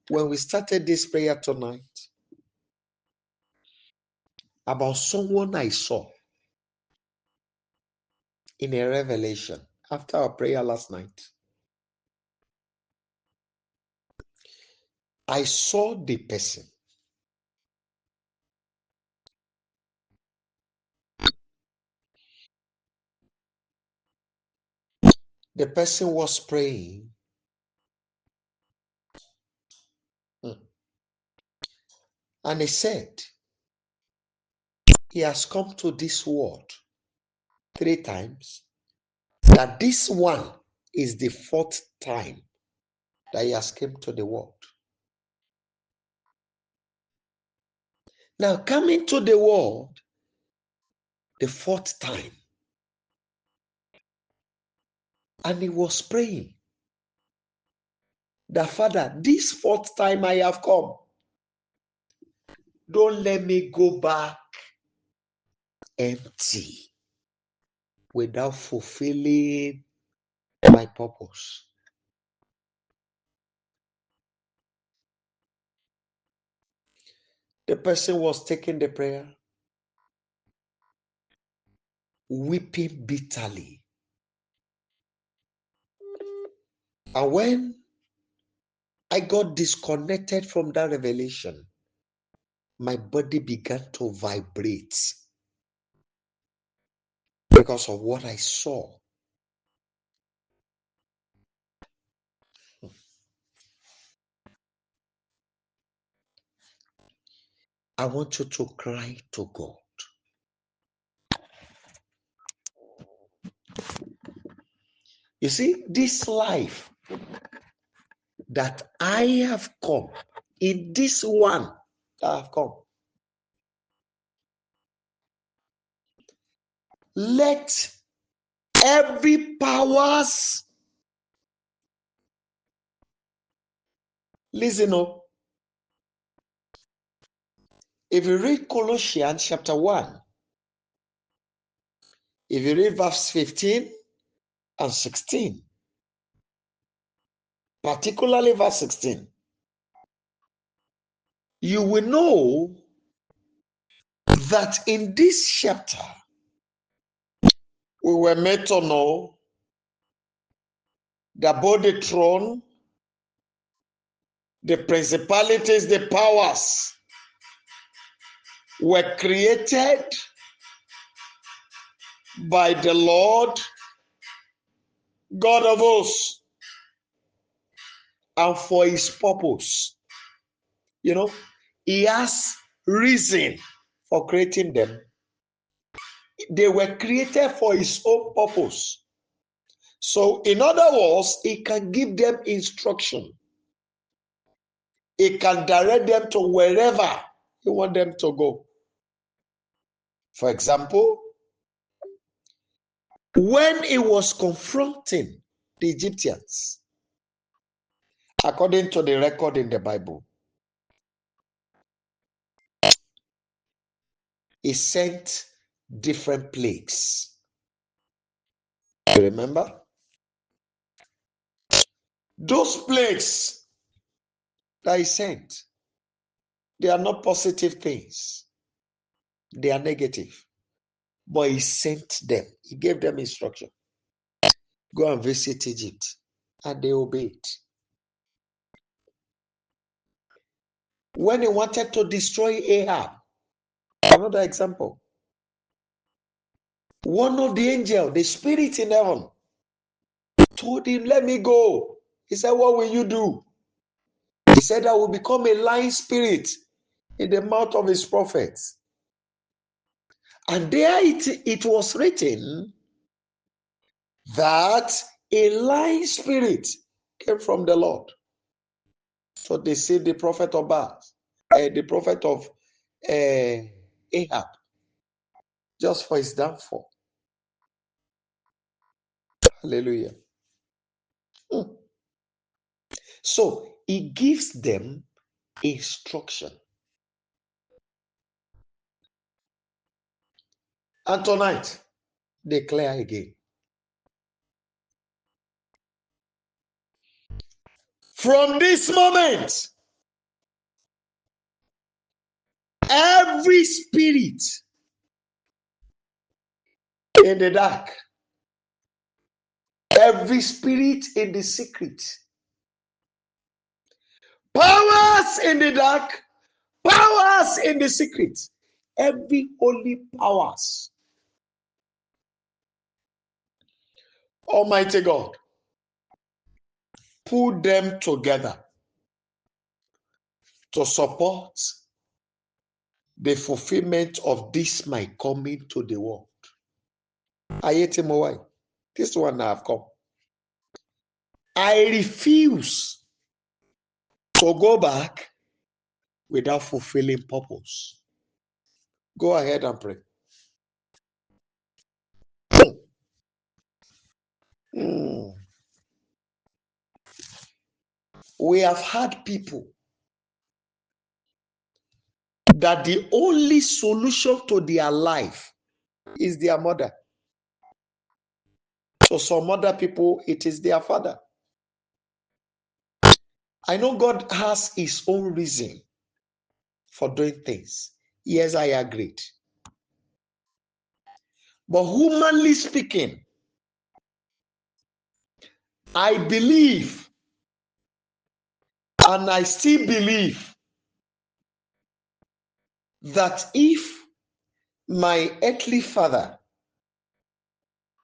when we started this prayer tonight about someone I saw in a revelation after our prayer last night. I saw the person. The person was praying. And he said, he has come to this world 3 times. That this one is the 4th time that he has come to the world. Now, coming to the world the 4th time, and he was praying that, Father, this 4th time I have come, don't let me go back empty without fulfilling my purpose. The person was taking the prayer, weeping bitterly. And when I got disconnected from that revelation, my body began to vibrate because of what I saw. I want you to cry to God. You see, this life that I have come, in this one that I have come, let every powers, listen up. If you read Colossians chapter 1, if you read verse 15 and 16, particularly verse 16, you will know that in this chapter, we were made to know that both the throne, the principalities, the powers were created by the Lord God of hosts and for his purpose. You know, he has reason for creating them. They were created for his own purpose. So, in other words, he can give them instruction. He can direct them to wherever he wants them to go. For example, when he was confronting the Egyptians, according to the record in the Bible, he sent different plagues. You remember? Those plagues that he sent, they are not positive things. They are negative. But he sent them. He gave them instruction. Go and visit Egypt. And they obeyed. When he wanted to destroy Ahab, another example, one of the angels, the spirit in heaven, told him, let me go. He said, what will you do? He said, I will become a lying spirit in the mouth of his prophets. And there it was written that a lying spirit came from the Lord. So they say the prophet of Baal, the prophet of Ahab, just for his downfall. Hallelujah. So he gives them instruction. And tonight, declare again. From this moment, every spirit in the dark, every spirit in the secret, powers in the dark, powers in the secret, every holy powers, Almighty God, put them together to support the fulfillment of this my coming to the world. Ayetimowai, this one I have come. I refuse to go back without fulfilling purpose. Go ahead and pray. We have had people that the only solution to their life is their mother. To some other people, it is their father. I know God has his own reason for doing things. Yes, I agree. But humanly speaking, I believe, and I still believe, that if my earthly father,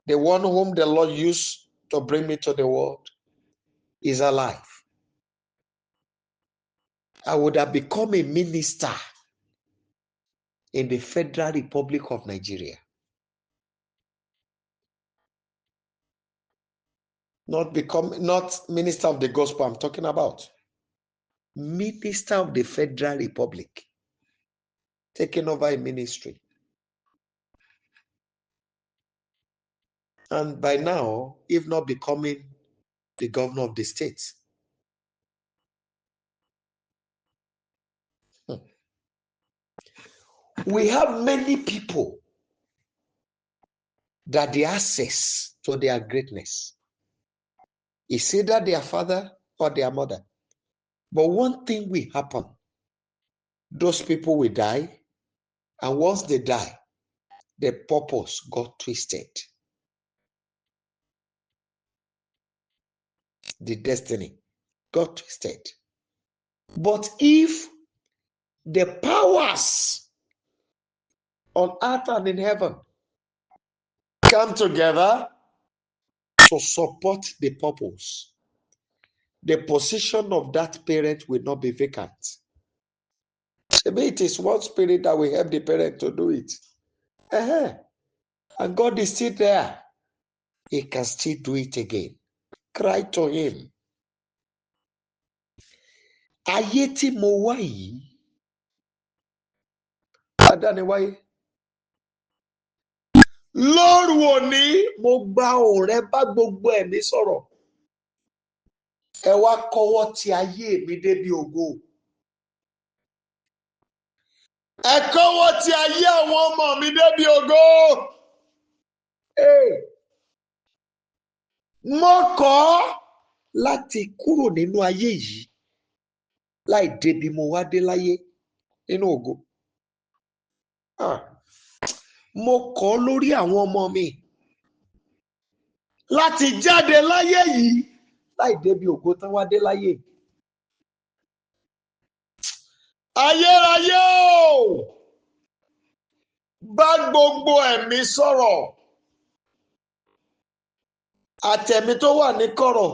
the one whom the Lord used to bring me to the world, is alive, I would have become a minister in the Federal Republic of Nigeria. Not minister of the gospel I'm talking about. Minister of the Federal Republic. Taking over a ministry. And by now, if not becoming the governor of the state. We have many people that the access to their greatness is either their father or their mother. But one thing will happen. Those people will die. And once they die, the purpose got twisted. The destiny got twisted. But if the powers on earth and in heaven come together to support the purpose, the position of that parent will not be vacant. Maybe it is one spirit that will help the parent to do it. And God is still there. He can still do it again. Cry to him. Ayé tí mo wá yìí, Adániwáyé. Lóru òní, mo gba ọ̀rẹ́ bá gbogbo ẹ̀mí sọ̀rọ̀. Ẹ wá kọ́wọ́ ti ayé mi débi ògo. Ẹ kọ́wọ́ ti ayé àwọn ọmọ mi débi ògo. Mo kọ̀ láti kúrò nínú ayé yìí láì débi mo wá dé láyé nínú ògo. Mo kọ̀ lórí àwọn ọmọ mi láti jáde láyé yìí láì débi ògo tán wá dé láyé. Ayérayé o, bá gbogbo ẹ̀mí sọ̀rọ̀, àtẹ̀mí tó wà ní kọ̀rọ̀,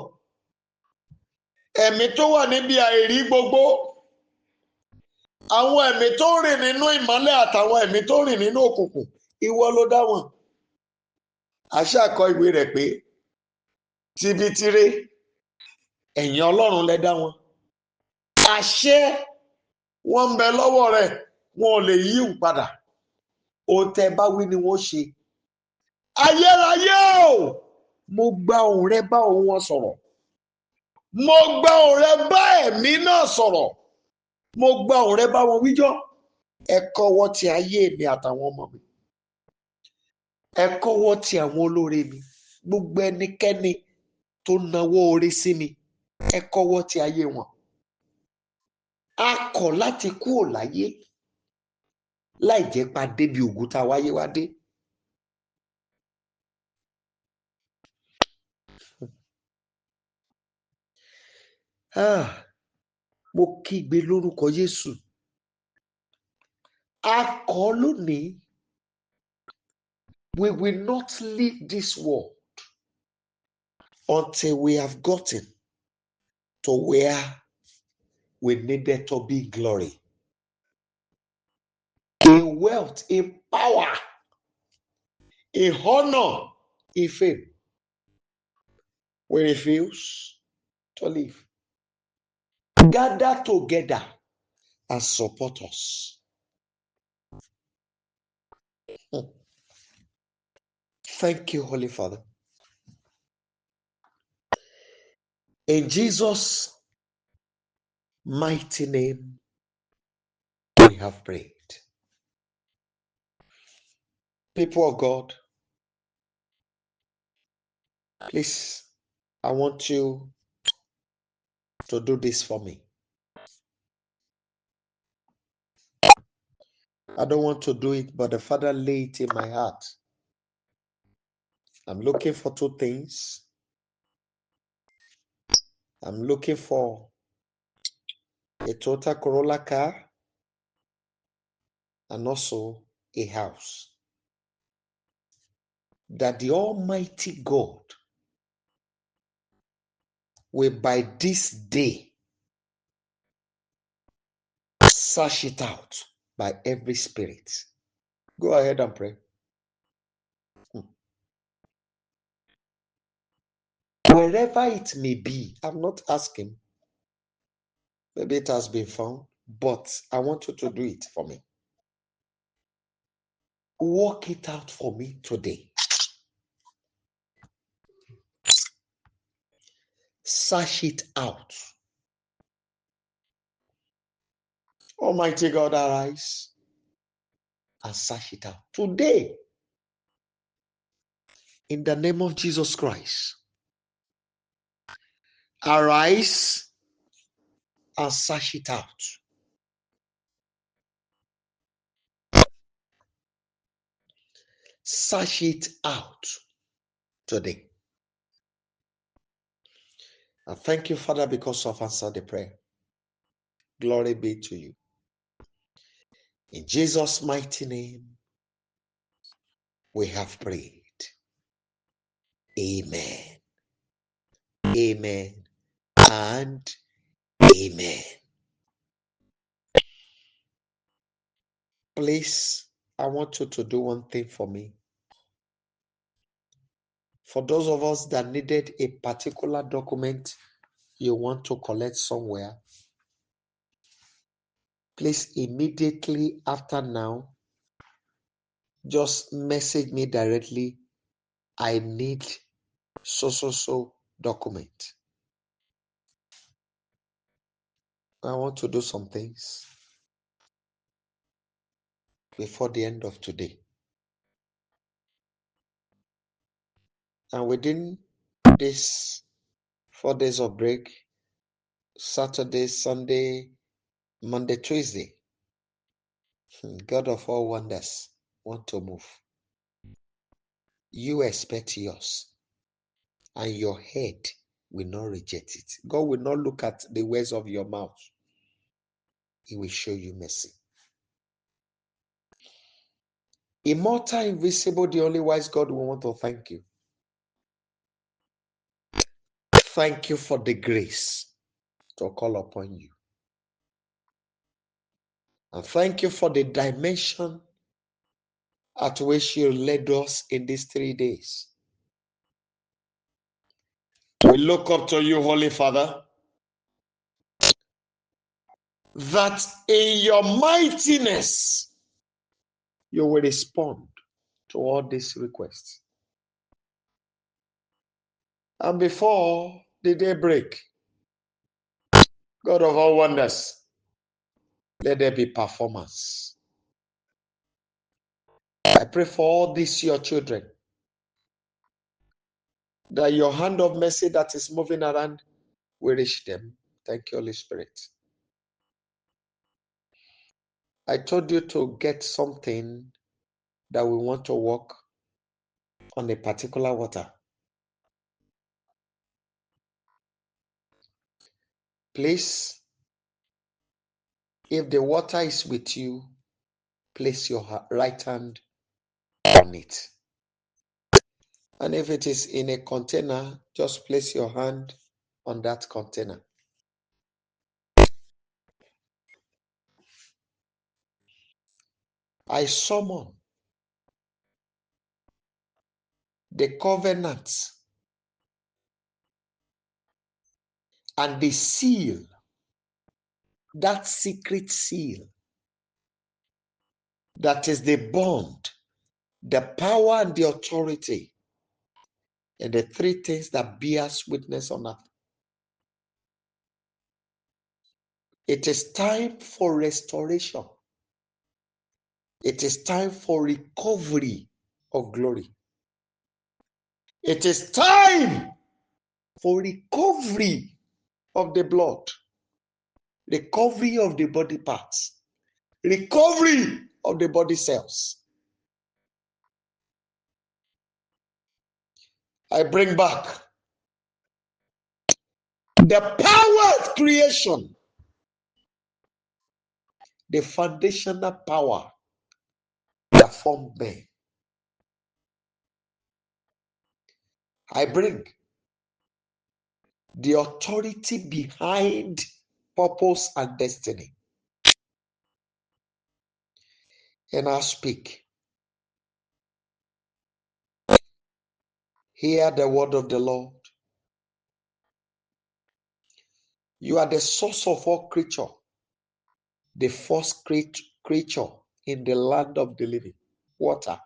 ẹ̀mí tó wà níbi àìrí gbogbo, àwọn ẹ̀mí tó rìn nínú ìmọ́lẹ̀ àtàwọn ẹ̀mí tó rìn nínú òkùnkùn, ìwọ ló dá wọn. Àṣà kọ ìwé rẹ̀ pé tibitire ẹ̀yin Ọlọ́run lẹ dá wọn. Àṣẹ wọn ń bẹ lọ́wọ́ rẹ̀, wọn ò lè yí padà. Ohun tẹ́ bá wí ni wọ́n ṣe. Ayérayé o, mo gba ohùn rẹ bá ohùn wọn sọ̀rọ̀. Mo gba ohùn rẹ bá ẹ̀mí náà sọ̀rọ̀. Mo gba ohùn rẹ bá wọn wíjọ́. Ẹ kọ́wọ́ ti ayé mi àtàwọn ọmọ mi. Ẹ kọ́wọ́ ti àwọn olóore mi. Gbogbo ẹnikẹ́ni tó nawọ́ oore sí mi, ẹ kọ́wọ́ ti ayé wọn. A kọ̀ láti kúrò láyé láì jẹ́ pa débi ògùn tá a wáyé wá dé. Mo kígbe lórúkọ Jésù. A kọ̀ lónìí. We will not leave this world until we have gotten to where we needed to be in glory, in wealth, in power, in honor, in fame. We refuse to leave. Gather together and support us. Thank you, Holy Father. In Jesus' mighty name, we have prayed. People of God, please, I want you to do this for me. I don't want to do it, but the Father laid it in my heart. I'm looking for two things. I'm looking for a Toyota Corolla car and also a house. That the Almighty God will by this day search it out by every spirit. Go ahead and pray. Wherever it may be, I'm not asking. Maybe it has been found, but I want you to do it for me. Work it out for me today. Search it out. Almighty God, arise and search it out today. In the name of Jesus Christ. Arise and search it out. Search it out today. And thank you, Father, because of answered the prayer. Glory be to you. In Jesus' mighty name, we have prayed. Amen. Amen. And amen. Please, I want you to do one thing for me. For those of us that needed a particular document you want to collect somewhere, please immediately after now, just message me directly. I need so document. I want to do some things before the end of today. And within this 4 days of break, Saturday, Sunday, Monday, Tuesday, God of all wonders want to move. You expect yours, and your head will not reject it. God will not look at the words of your mouth. He will show you mercy. Immortal, invisible, the only wise God, we want to thank you. Thank you for the grace to call upon you. And thank you for the dimension at which you led us in these 3 days. We look up to you, Holy Father, that in your mightiness, you will respond to all these requests. And before the day break, God of all wonders, let there be performance. I pray for all these your children, that your hand of mercy that is moving around We reach them. Thank you, Holy Spirit. I told you to get something that we want to walk on a particular water. Please, if the water is with you, place your right hand on it. And if it is in a container, just place your hand on that container. I summon the covenant and the seal, that secret seal, that is the bond, the power and the authority, and the three things that bears witness on earth. It is time for restoration. It is time for recovery of glory. It is time for recovery of the blood, recovery of the body parts, recovery of the body cells. I bring back the power of creation, the foundational power that formed men. I bring the authority behind purpose and destiny. And I speak. Hear the word of the Lord. You are the source of all creature, the first creature in the land of the living. Water.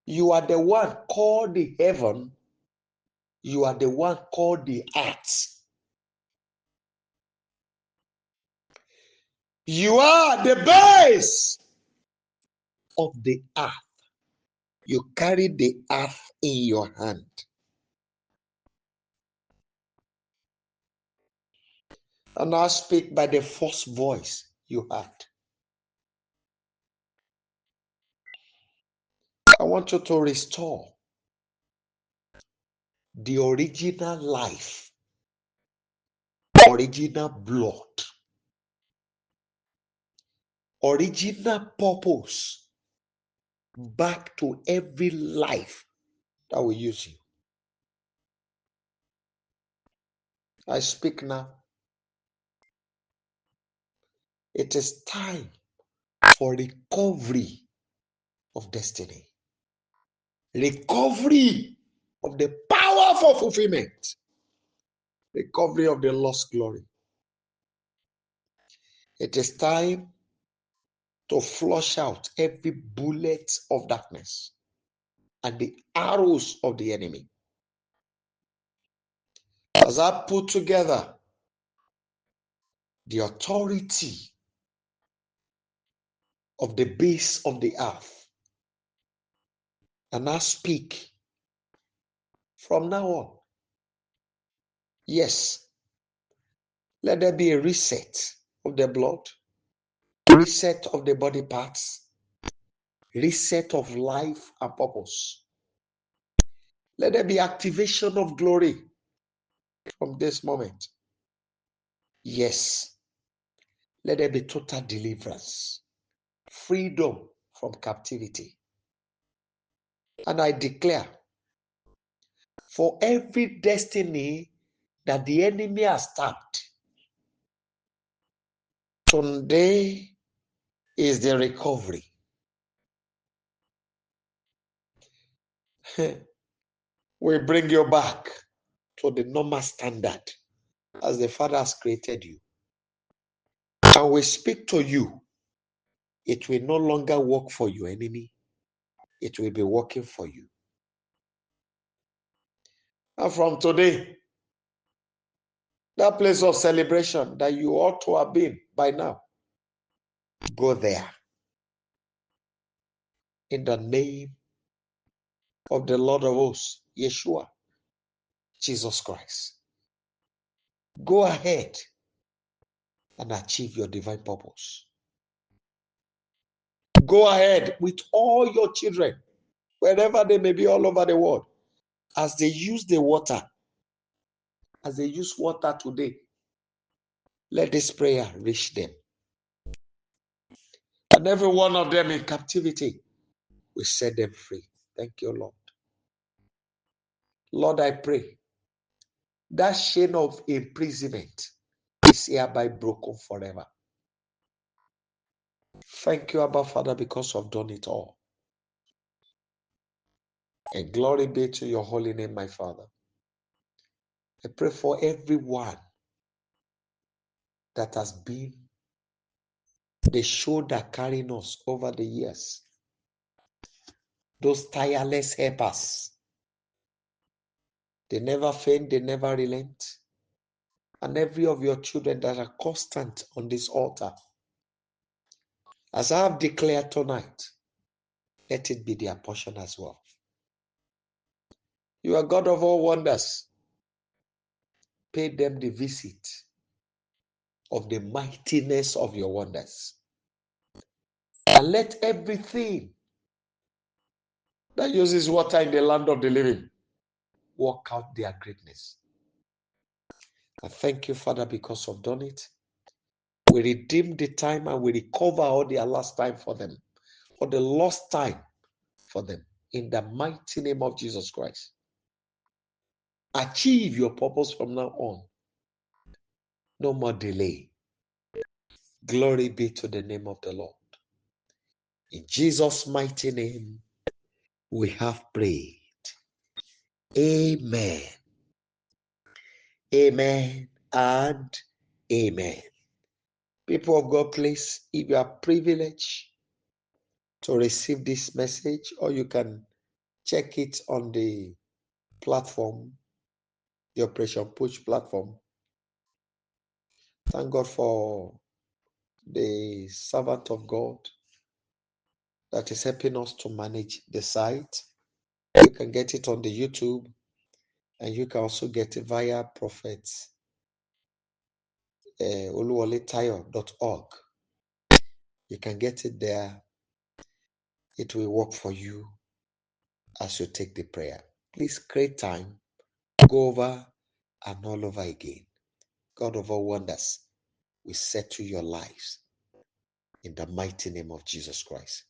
You are the one called the heaven. You are the one called the earth. You are the base of the earth. You carry the earth in your hand. And I speak by the first voice you heard. I want you to restore the original life, original blood, original purpose back to every life that will use you. I speak now. It is time for recovery of destiny, recovery of the power for fulfillment, recovery of the lost glory. It is time to flush out every bullet of darkness and the arrows of the enemy. As I put together the authority of the base of the earth, and I speak from now on, yes, let there be a reset of the blood, reset of the body parts, reset of life and purpose. Let there be activation of glory from this moment. Yes, let there be total deliverance, freedom from captivity. And I declare, for every destiny that the enemy has tapped, today is the recovery. We bring you back to the normal standard as the Father has created you. And we speak to you. It will no longer work for your enemy. It will be working for you. And from today, that place of celebration that you ought to have been by now, go there. In the name of the Lord of hosts, Yeshua. Jesus Christ. Go ahead and achieve your divine purpose. Go ahead with all your children, wherever they may be all over the world, as they use the water, as they use water today. Let this prayer reach them. And every one of them in captivity, we set them free. Thank you, Lord. Lord, I pray that chain of imprisonment is hereby broken forever. Thank you, Abba Father, because you've done it all. And glory be to your holy name, my Father. I pray for everyone that has been the shoulder carrying us over the years. Those tireless helpers. They never faint, they never relent. And every of your children that are constant on this altar, as I have declared tonight, let it be their portion as well. You are God of all wonders. Pay them the visit of the mightiness of your wonders. And let everything that uses water in the land of the living work out their greatness. I thank you, Father, because you've done it. We redeem the time and we recover all their last time for them, or the lost time for them, in the mighty name of Jesus Christ. Achieve your purpose from now on. No more delay. Glory be to the name of the Lord. In Jesus' mighty name, we have prayed. Amen. Amen and amen. People of God, please, if you are privileged to receive this message, or you can check it on the platform, the Operation Push platform. Thank God for the servant of God that is helping us to manage the site. You can get it on the YouTube, and you can also get it via Prophet Oluwole.org. You can get it there. It will work for you as you take the prayer. Please create time, go over and all over again. God of all wonders, we settle your lives in the mighty name of Jesus Christ.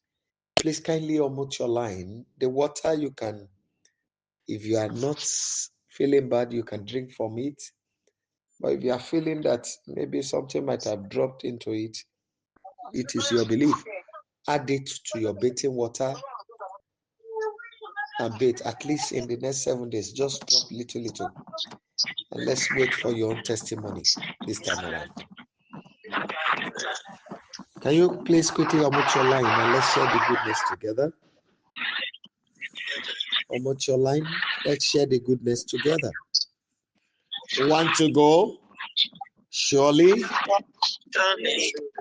Please kindly unmute your line. The water you can, if you are not feeling bad, you can drink from it. But if you are feeling that maybe something might have dropped into it, it is your belief. Add it to your bathing water and bathe at least in the next 7 days. Just drop little. And let's wait for your own testimony this time around. Can you please quickly unmute your line and let's share the goodness together? Unmute your line. Let's share the goodness together. 1 to go. Surely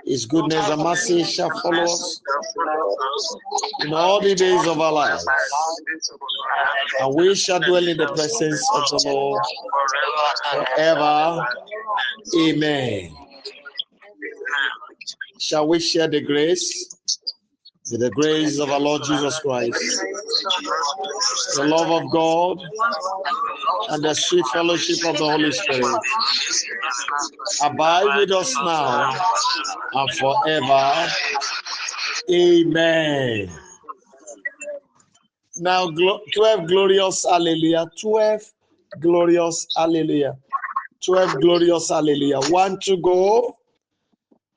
His goodness and mercy shall follow us in all the days of our lives, and we shall dwell in the presence of the Lord forever. Amen. Shall we share the grace? With the grace of our Lord Jesus Christ, the love of God, and the sweet fellowship of the Holy Spirit abide with us now and forever. Amen. Now, 12 glorious hallelujah. 12 glorious hallelujah. 12 glorious hallelujah. 1 to go.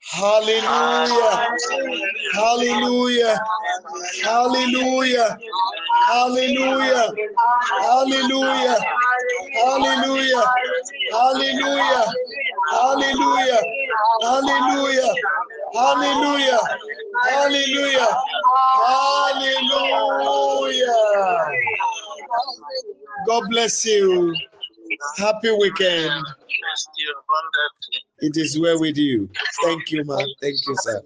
Hallelujah. Hallelujah. Hallelujah. Hallelujah. Hallelujah. Hallelujah. Hallelujah. Hallelujah. Hallelujah. Hallelujah. Hallelujah. Hallelujah. God bless you. Happy weekend. It is well with you. Thank you, man. Thank you, sir.